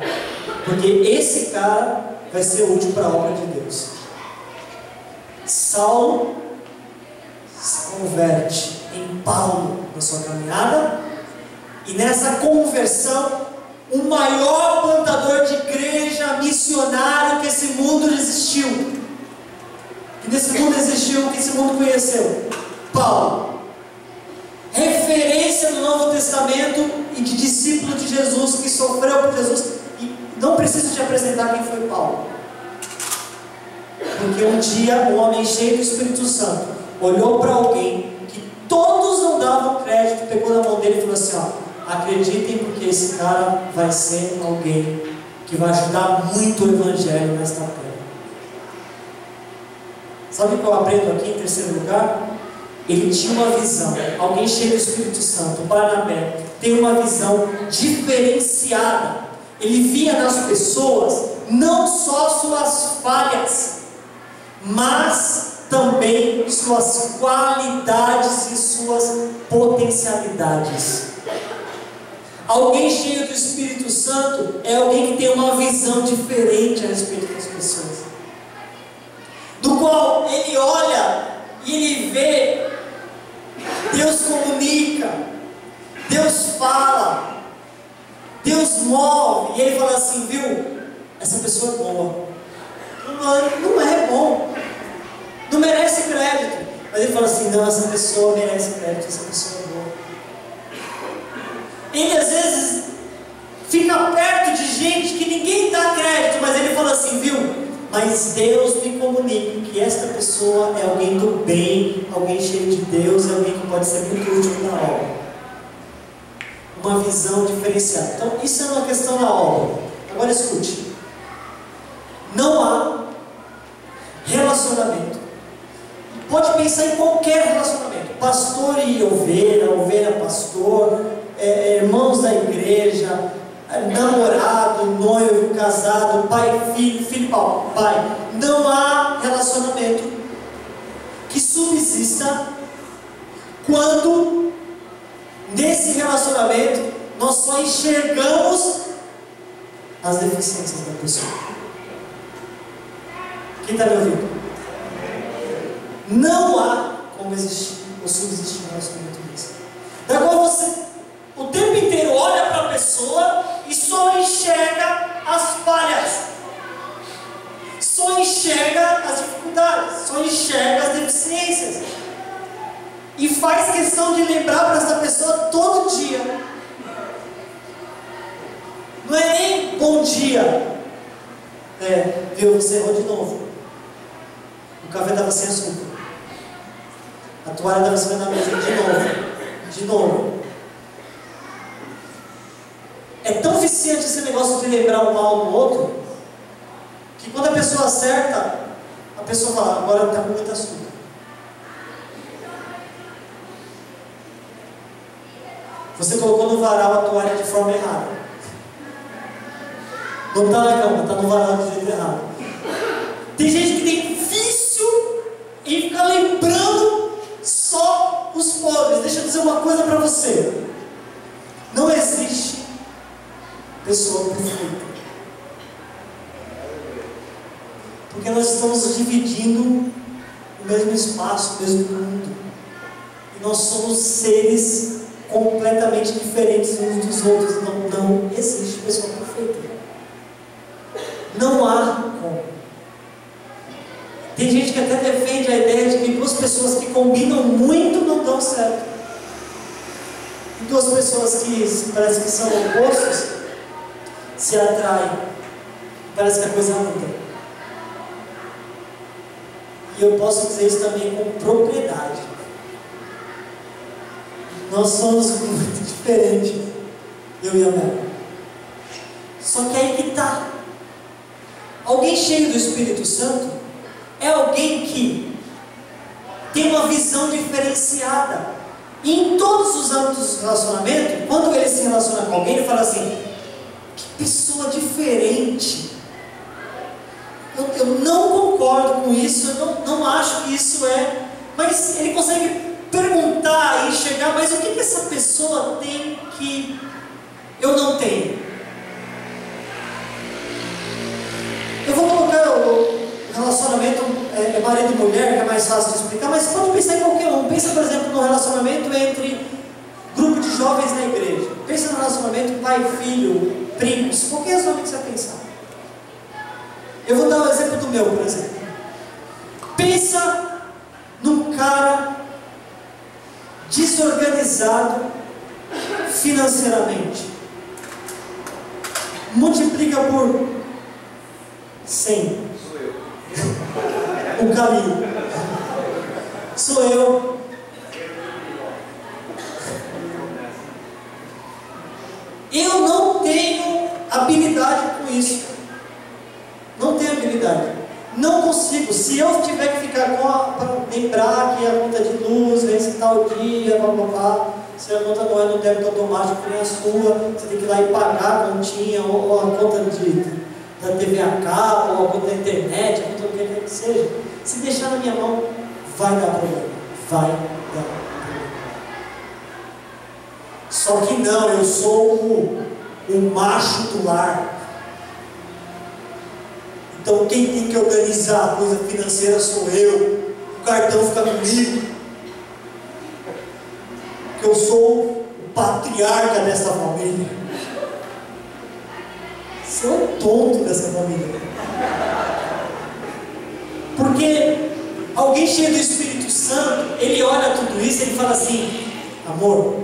porque esse cara vai ser útil para a obra de Deus. Saulo se converte em Paulo na sua caminhada, e nessa conversão, o maior plantador de igreja, missionário que esse mundo existiu, que nesse mundo existiu, que esse mundo conheceu, Paulo, referência no Novo Testamento e de discípulo de Jesus, que sofreu por Jesus. E não preciso te apresentar quem foi Paulo, porque um dia um homem cheio do Espírito Santo olhou para alguém que todos não davam crédito, pegou na mão dele e falou assim: ó, acreditem, porque esse cara vai ser alguém que vai ajudar muito o Evangelho nesta terra. Sabe o que eu aprendo aqui em terceiro lugar? Ele tinha uma visão, alguém cheio do Espírito Santo, Barnabé, tem uma visão diferenciada. Ele via nas pessoas não só suas falhas, mas também suas qualidades e suas potencialidades. Alguém cheio do Espírito Santo é alguém que tem uma visão diferente a respeito das pessoas, do qual ele olha e ele vê, Deus comunica, Deus fala, Deus move, e ele fala assim: viu, essa pessoa é boa. Não é bom, não merece crédito, mas ele fala assim: não, essa pessoa merece crédito, essa pessoa é boa. Ele às vezes fica perto de gente que ninguém dá crédito, mas ele fala assim: viu, mas Deus me comunica que esta pessoa é alguém do bem, alguém cheio de Deus, é alguém que pode ser muito útil na obra. Uma visão diferenciada. Então isso é uma questão na obra. Agora escute, não há relacionamento, pode pensar em qualquer relacionamento, pastor e ovelha, ovelha pastor, irmãos da igreja, namorado, noivo, casado, pai, filho, filho, pai. Não há relacionamento que subsista quando nesse relacionamento nós só enxergamos as deficiências da pessoa. Quem está me ouvindo? Não há como existir ou subsistir um relacionamento desse, da qual você o tempo inteiro olha para a pessoa e só enxerga as falhas, só enxerga as dificuldades, só enxerga as deficiências, e faz questão de lembrar para essa pessoa todo dia. Não é nem bom dia, viu, você errou de novo, o café estava sem açúcar, a toalha estava em cima da mesa, de novo. É tão viciante esse negócio de lembrar um mal do outro, que quando a pessoa acerta, a pessoa fala: agora está com muito açúcar. Você colocou no varal a toalha de forma errada. Não está na cama, está no varal do jeito errado. Tem gente que tem vício em ficar lembrando só os pobres. Deixa eu dizer uma coisa para você: não existe pessoa perfeita, porque nós estamos dividindo o mesmo espaço, o mesmo mundo. Nós somos seres completamente diferentes uns dos outros. Não existe pessoa perfeita. Não há como. Tem gente que até defende a ideia de que duas pessoas que combinam muito não dão certo. E duas pessoas que parece que são opostos se atraem. Parece que a coisa muda. E eu posso dizer isso também com propriedade. Nós somos muito diferentes, eu e a Mel. Só que aí que está. Alguém cheio do Espírito Santo é alguém que tem uma visão diferenciada. E em todos os âmbitos do relacionamento, quando ele se relaciona com alguém, ele fala assim: que pessoa diferente. Eu não concordo com isso, eu não acho que isso é. Mas ele consegue perguntar e chegar, mas o que essa pessoa tem que eu não tenho? Eu vou colocar o relacionamento marido e mulher, que é mais fácil de explicar, mas pode pensar em qualquer um. Pensa, por exemplo, no relacionamento entre grupo de jovens na igreja. Pensa no relacionamento pai, filho, primos, qualquer relacionamento que você pensar. Eu vou dar um exemplo do meu, por exemplo. Pensa num cara desorganizado financeiramente. Multiplica por 100. Sou eu. O caminho. Sou eu. Eu não tenho habilidade com isso. Não tenho habilidade. Não consigo. Se eu tiver que ficar para lembrar que a conta de luz vence tal dia, blá, se a conta não é no débito automático, nem a sua, você tem que ir lá e pagar a continha, ou a conta da TV a cabo, ou a conta da internet, a conta do que quer que seja. Se deixar na minha mão, vai dar problema. Vai dar problema. Só que não, eu sou o macho do lar. Então quem tem que organizar a coisa financeira sou eu. O cartão fica comigo. Porque eu sou o patriarca dessa família. Você é o tonto dessa família. Porque alguém cheio do Espírito Santo, ele olha tudo isso e ele fala assim: amor.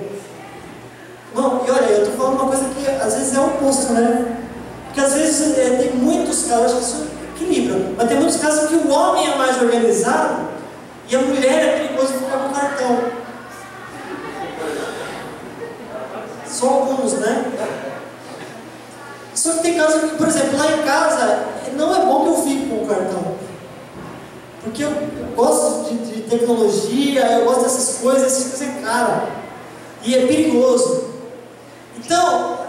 Não, e olha, eu estou falando uma coisa que às vezes é o oposto, né? Porque às vezes tem muitos casos, acho que isso equilibra, mas tem muitos casos que o homem é mais organizado e a mulher é perigoso ficar com cartão. Só alguns, né? Só que tem casos que, por exemplo, lá em casa, não é bom que eu fique com o cartão. Porque eu gosto de tecnologia, eu gosto dessas coisas é caro. E é perigoso. Então,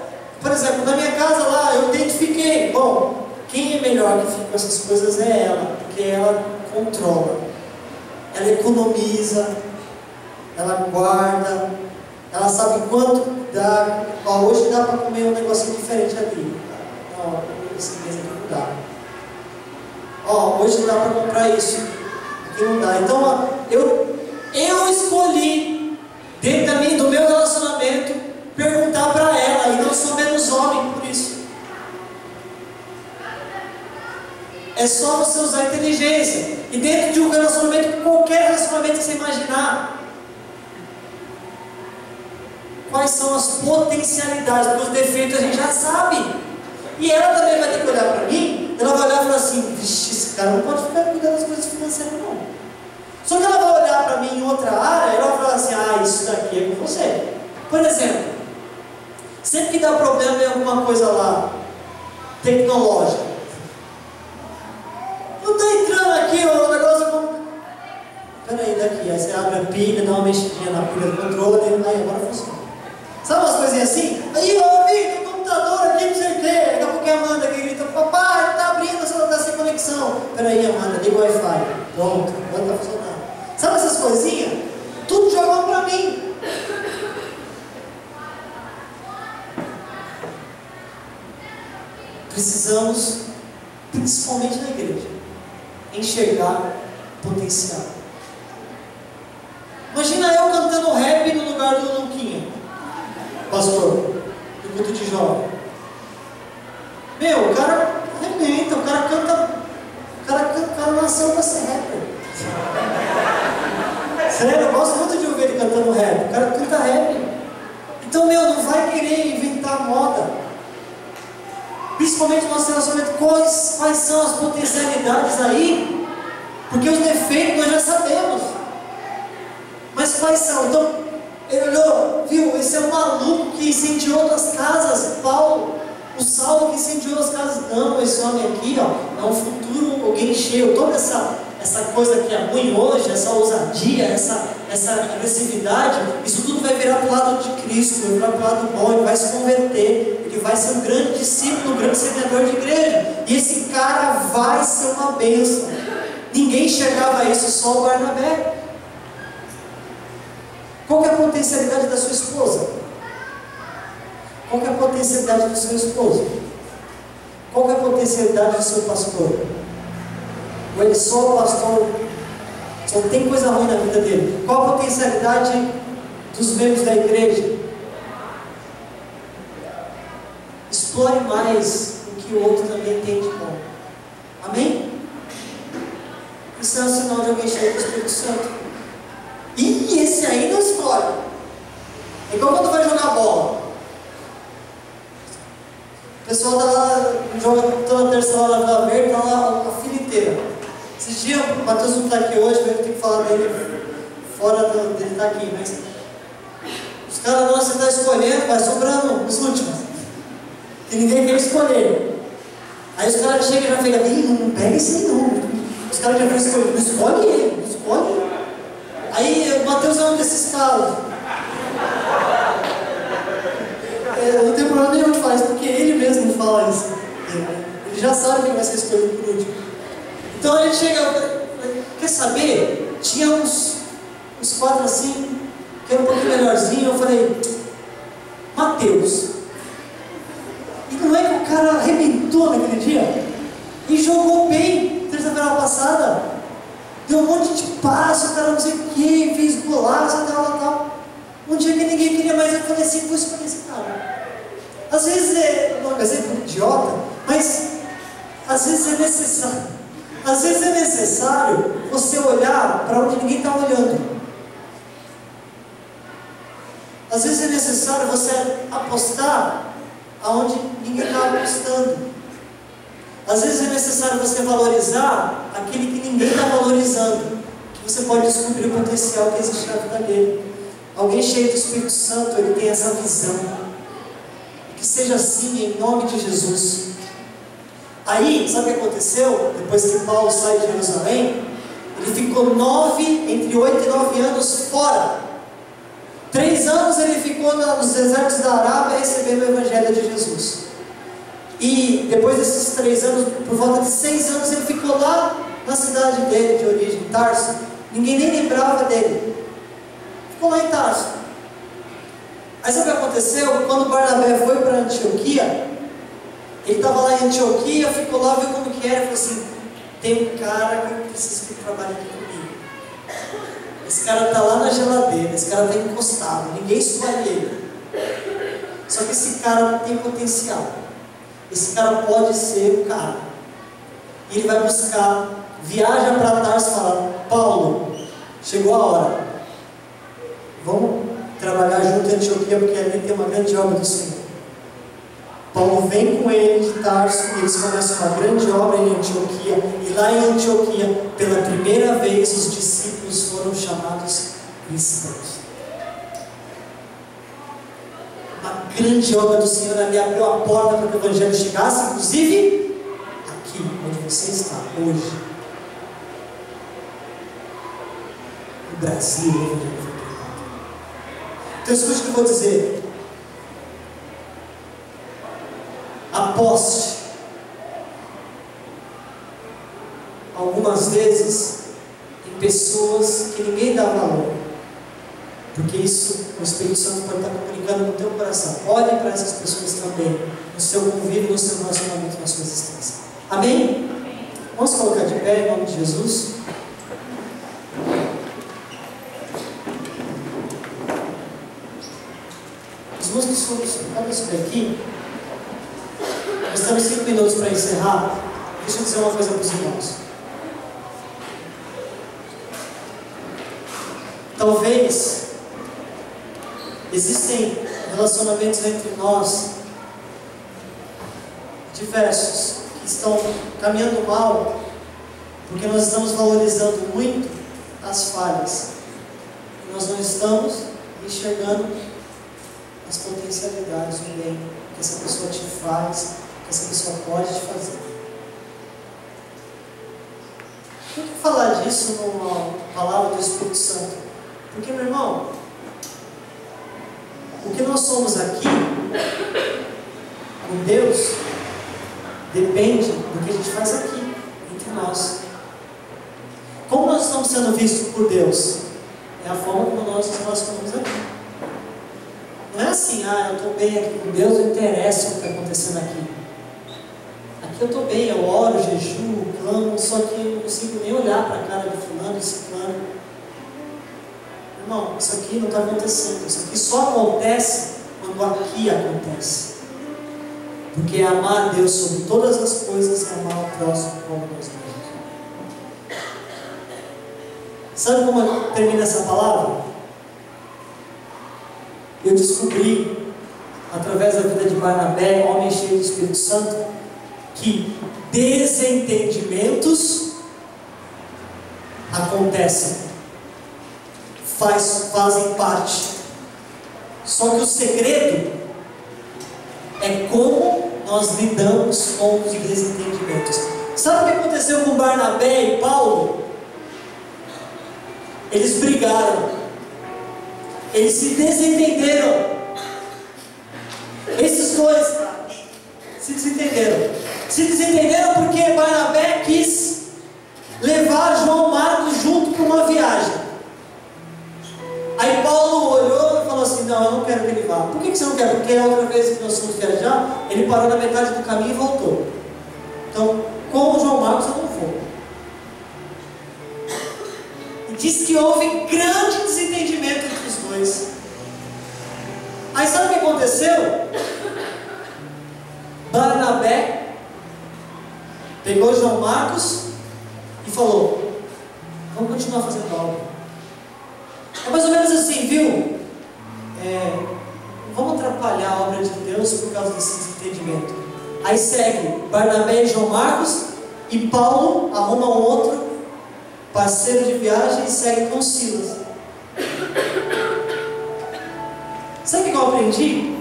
por exemplo, na minha casa lá, eu identifiquei, bom, quem é melhor que fica com essas coisas é ela, porque ela controla, ela economiza, ela guarda, ela sabe quanto dá. Ó, hoje dá para comer um negocinho diferente ali. Ó, esse mês aqui não dá. Ó, hoje dá para comprar isso, aqui não dá. Então, ó, eu escolhi, dentro do meu relacionamento, perguntar para ela, e não sou menos homem por isso. É só você usar a inteligência. E dentro de um relacionamento, qualquer relacionamento que você imaginar, quais são as potencialidades, porque os defeitos a gente já sabe. E ela também vai ter que olhar para mim, ela vai olhar e falar assim: vixe, esse cara não pode ficar cuidando das coisas financeiras não. Só que ela vai olhar para mim em outra área, ela vai falar assim: ah, isso daqui é com você. Por exemplo, sempre que dá problema em alguma coisa lá, tecnológica, não está entrando aqui o negócio como... Peraí, daqui, aí você abre a pilha, dá uma mexidinha na pilha do controle, aí agora funciona. Sabe umas coisinhas assim? Aí, ó, tem um computador aqui, não sei o quê, daqui a pouco a Amanda que grita: papai, está abrindo, você não está sem conexão. Peraí, Amanda, liga o Wi-Fi. Pronto, agora está funcionando. Sabe essas coisinhas? Tudo jogam para mim. Precisamos, principalmente na igreja, enxergar potencial. Imagina eu cantando cantando rap no lugar do Luquinha, pastor, do culto de jovem. Meu, o cara arrebenta, o cara nasceu para ser rapper. Sério, eu gosto muito de ouvir ele cantando rap. O cara canta rap. Então, não vai querer inventar moda. Principalmente no nosso relacionamento. Quais são as potencialidades aí? Porque os defeitos nós já sabemos. Mas quais são? Então, ele olhou, viu? Esse é um maluco que incendiou outras casas. Paulo, o Saulo que incendiou as casas. Não, esse homem aqui, ó, é um futuro alguém cheio. Toda essa coisa que é ruim hoje, essa ousadia, essa agressividade, isso tudo vai virar para o lado de Cristo, vai virar para o lado bom, ele vai se converter, ele vai ser um grande discípulo, um grande semeador de igreja, e esse cara vai ser uma bênção. Ninguém enxergava isso, só o Barnabé. Qual que é a potencialidade da sua esposa? Qual que é a potencialidade do seu esposo? Qual que é a potencialidade do seu pastor? Ou ele só o pastor, só tem coisa ruim na vida dele? Qual a potencialidade dos membros da igreja? Explore mais o que o outro também tem de bom. Amém? Isso é um sinal de alguém cheio do Espírito Santo. E esse aí não explore. É igual quando vai jogar bola. O pessoal está lá, joga toda terça lá na Vila Verde, está lá a fila inteira. Esses dias, o Matheus não está aqui hoje, mas eu tenho que falar dele fora dele estar aqui. Mas os caras, você está escolhendo, vai sobrando os últimos. Que ninguém quer escolher. Aí os caras chegam e já ficam, não pega esse aí não. Os caras já ficam escolhendo, não escolhe ele, não escolhe. Aí o Matheus é um desses caras. Eu não tenho problema nenhum de falar isso, porque ele mesmo fala isso. Ele já sabe quem vai ser escolhido por último. Então a gente chega, quer saber? Tinha uns 4 assim, que era um pouquinho melhorzinho. Eu falei, Mateus. E não é que o cara arrebentou naquele dia? E jogou bem, terça-feira passada. Deu um monte de passo, o cara não sei o que, fez golaço, tal. Um dia que ninguém queria mais, eu falei assim, vou escolher esse cara. Às vezes é um exemplo idiota, mas às vezes é necessário. Às vezes é necessário você olhar para onde ninguém está olhando. Às vezes é necessário você apostar aonde ninguém está apostando. Às vezes é necessário você valorizar aquele que ninguém está valorizando, que você pode descobrir o potencial que existe na vida dele. Alguém cheio do Espírito Santo, ele tem essa visão. Que seja assim em nome de Jesus. Aí, sabe o que aconteceu? Depois que Paulo sai de Jerusalém, ele ficou entre 8 e 9 anos fora. 3 anos ele ficou nos desertos da Arábia recebendo o Evangelho de Jesus. E depois desses 3 anos, por volta de 6 anos, ele ficou lá na cidade dele, de origem, Tarso. Ninguém nem lembrava dele. Ficou lá em Tarso. Aí sabe o que aconteceu? Quando Barnabé foi para Antioquia, ele estava lá em Antioquia, ficou lá, viu como que era, e falou assim, tem um cara que eu preciso que trabalhe aqui comigo. Esse cara está lá na geladeira, esse cara está encostado, ninguém escolhe ele. Só que esse cara tem potencial. Esse cara pode ser o cara. E ele vai buscar, viaja para Tarso e fala, Paulo, chegou a hora. Vamos trabalhar junto em Antioquia, porque ali tem uma grande obra do Senhor. Paulo vem com ele de Tarso e eles começam uma grande obra em Antioquia. E lá em Antioquia, pela primeira vez, os discípulos foram chamados cristãos. Uma grande obra do Senhor ali abriu a porta para que o Evangelho chegasse, inclusive aqui, onde você está hoje. No Brasil, o Evangelho foi pregado. Então escute o que eu vou dizer. Aposte. Algumas vezes em pessoas que ninguém dá valor, porque isso o Espírito Santo pode estar comunicando no teu coração. Olhe para essas pessoas também, no seu convívio, no seu relacionamento, na sua existência. Amém? Vamos colocar de pé em nome de Jesus. Pode subir aqui. Nós temos 5 minutos para encerrar. Deixa eu dizer uma coisa para os irmãos. Talvez existem relacionamentos entre nós diversos que estão caminhando mal porque nós estamos valorizando muito as falhas e nós não estamos enxergando as potencialidades do bem que essa pessoa te faz, que essa pessoa pode te fazer. Por que falar disso numa palavra do Espírito Santo? Porque, meu irmão, o que nós somos aqui com Deus depende do que a gente faz aqui, entre nós. Como nós estamos sendo vistos por Deus? É a forma como nós nos relacionamos aqui. Não é assim, eu estou bem aqui com Deus, não interessa o que está acontecendo aqui. Aqui eu estou bem, eu oro, jejuo, clamo, só que eu não consigo nem olhar para a cara do fulano, desse plano. Irmão, isso aqui não está acontecendo. Isso aqui só acontece quando aqui acontece. Porque é amar a Deus sobre todas as coisas e amar o próximo como nós mesmos. Sabe como termina essa palavra? Eu descobri, através da vida de Barnabé, homem cheio do Espírito Santo, que desentendimentos acontecem, fazem parte. Só que o segredo é como nós lidamos com os desentendimentos. Sabe o que aconteceu com Barnabé e Paulo? Eles brigaram, eles se desentenderam. Esses dois se desentenderam. Se desentenderam porque Barnabé quis levar João Marcos junto para uma viagem. Aí Paulo olhou e falou assim: não, eu não quero que ele vá. Por que você não quer? Porque a outra vez que nós fomos viajar, ele parou na metade do caminho e voltou. Então, com o João Marcos eu não vou. E diz que houve grande desentendimento entre os dois. Aí sabe o que aconteceu? Barnabé pegou João Marcos e falou: vamos continuar fazendo a obra. É mais ou menos assim, viu? Vamos atrapalhar a obra de Deus por causa desse desentendimento. Aí segue Barnabé e João Marcos, e Paulo arruma um outro parceiro de viagem e segue com Silas. Sabe o que eu aprendi?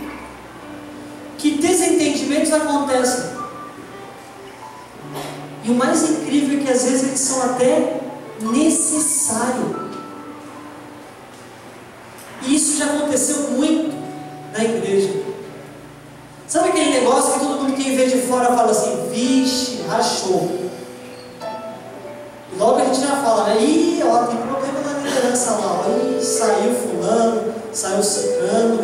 Que desentendimentos acontecem. E o mais incrível é que às vezes eles são até necessários. E isso já aconteceu muito na igreja. Sabe aquele negócio que todo mundo que vê de fora fala assim: vixe, rachou. E logo a gente já fala, né? Ih, ó, tem problema na liderança lá. Ih, saiu fulano, saiu ciclano,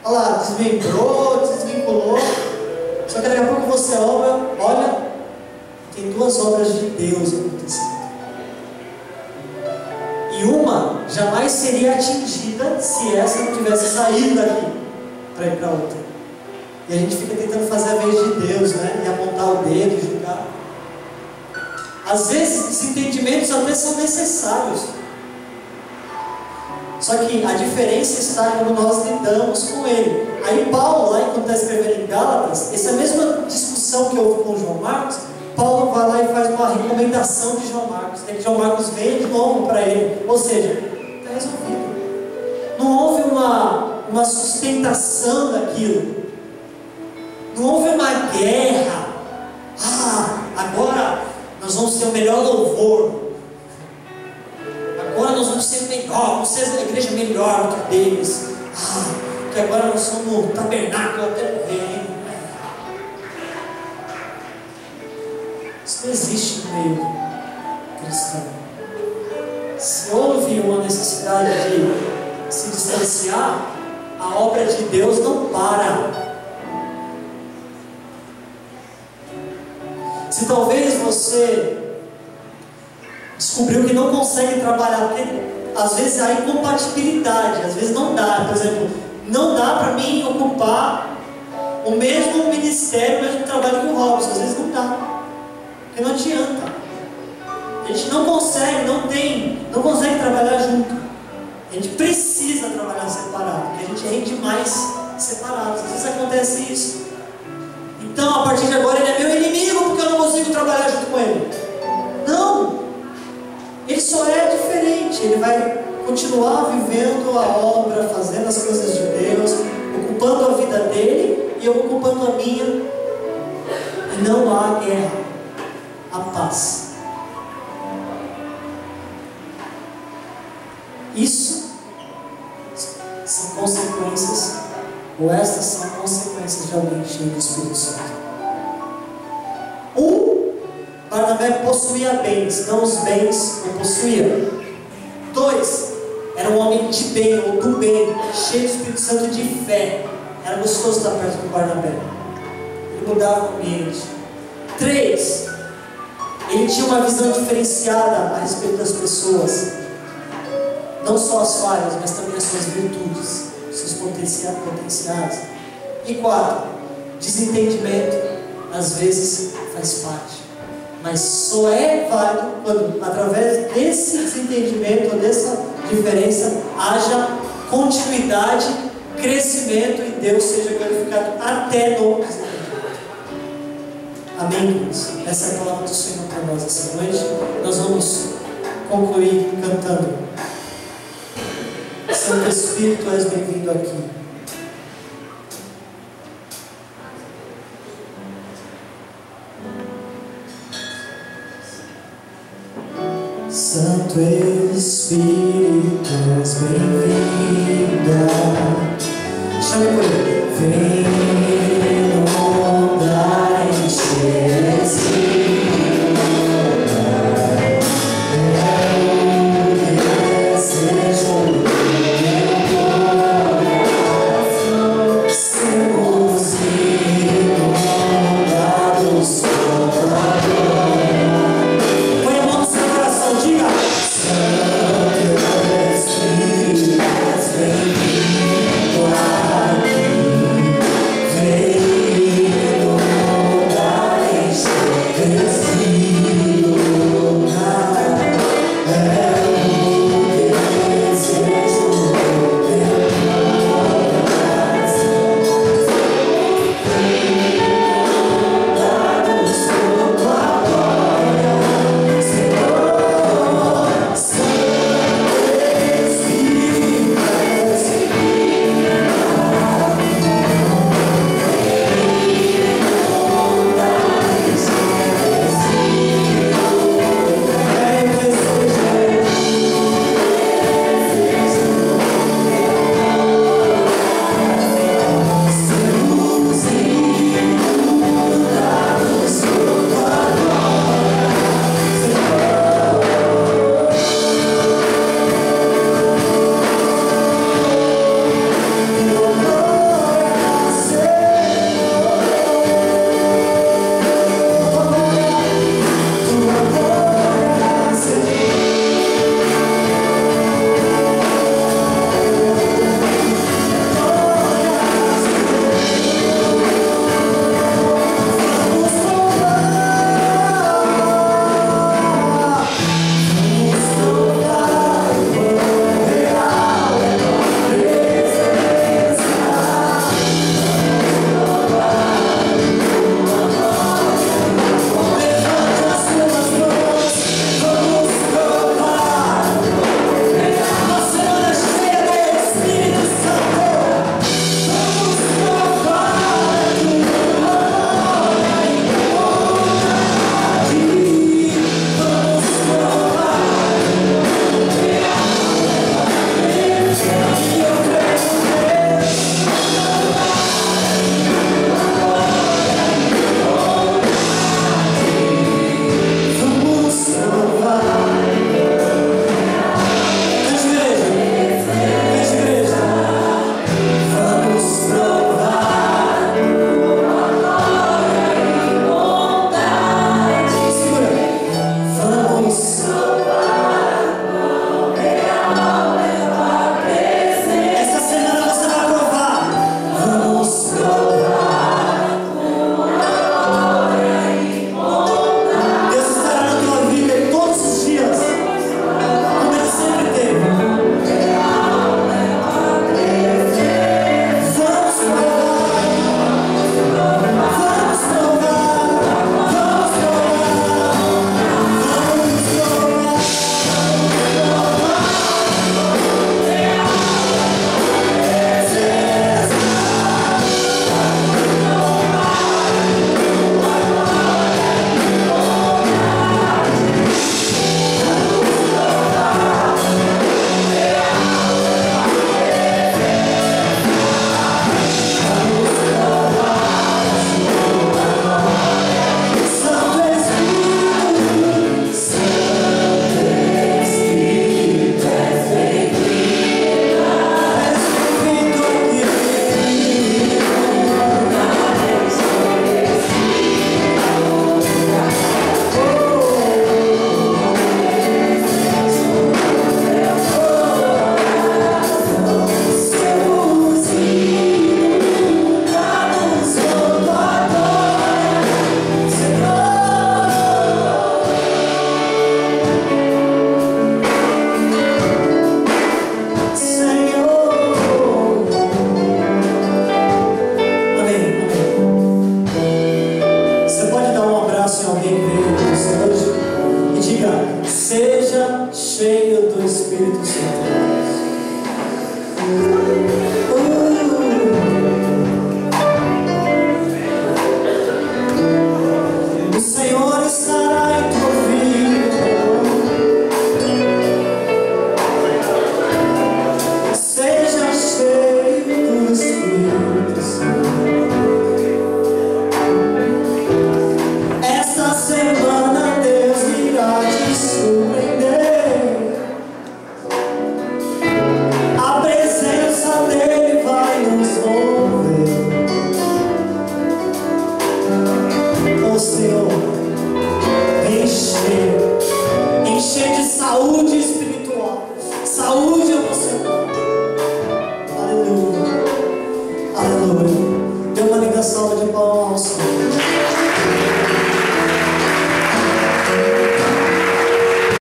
olha lá, desmembrou, desvinculou. Só que daqui a pouco você olha, tem duas obras de Deus acontecendo. E uma jamais seria atingida se essa não tivesse saído daqui para ir para outra. E a gente fica tentando fazer a vez de Deus, né? E apontar o dedo e julgar. Às vezes, desentendimentos até são necessários. Só que a diferença está quando nós lidamos com ele. Aí Paulo, lá enquanto está escrevendo em Gálatas, essa mesma discussão que houve com João Marcos, Paulo vai lá e faz uma recomendação de João Marcos. Que João Marcos vem de novo para ele. Ou seja, está resolvido. Não houve uma sustentação daquilo. Não houve uma guerra. Agora nós vamos ter o melhor louvor. Agora nós vamos ser melhor. Vamos ser a igreja melhor do que a deles. Que agora nós somos o tabernáculo até morrer. Isso não existe no meio cristão. Se houve uma necessidade de se distanciar, a obra de Deus não para. Se talvez você descobriu que não consegue trabalhar, porque às vezes há incompatibilidade, às vezes não dá. Por exemplo, Não dá para mim ocupar o mesmo ministério, o mesmo trabalho que o Robson. Às vezes não dá, porque não adianta. A gente não consegue, não consegue trabalhar junto. A gente precisa trabalhar separado, porque a gente rende mais separado. Às vezes acontece isso. Então, a partir de agora, ele é meu inimigo porque eu não consigo trabalhar junto com ele. Não! Ele só é diferente. Ele vai continuar vivendo a obra, fazendo as coisas de Deus, ocupando a vida dele e eu ocupando a minha. E não há guerra, há paz. Isso são consequências, ou estas são consequências de alguém cheio do Espírito Santo. Barnabé possuía bens, não os bens o possuía. 2, era um homem de bem, ou do bem, cheio do Espírito Santo e de fé. Era gostoso estar perto do Barnabé. Ele mudava o ambiente. 3, ele tinha uma visão diferenciada a respeito das pessoas. Não só as falhas, mas também as suas virtudes, seus potenciais. E 4, desentendimento, às vezes faz parte. Mas só é válido quando, através desse desentendimento, dessa diferença, haja continuidade, crescimento e Deus seja glorificado até no desentendimento. Amém, irmãos? Essa é a palavra do Senhor para nós essa noite. Nós vamos concluir cantando. Santo Espírito, és bem-vindo aqui. Santo Espírito, és bem-vindo. Chame por ele. Vem inundar, encher esse lugar. É o desejo do meu coração. Sermos inundados com a glória. Põe a mão no seu coração, diga: Santo Espírito, és bem-vindo aqui. Senhor. Encher de saúde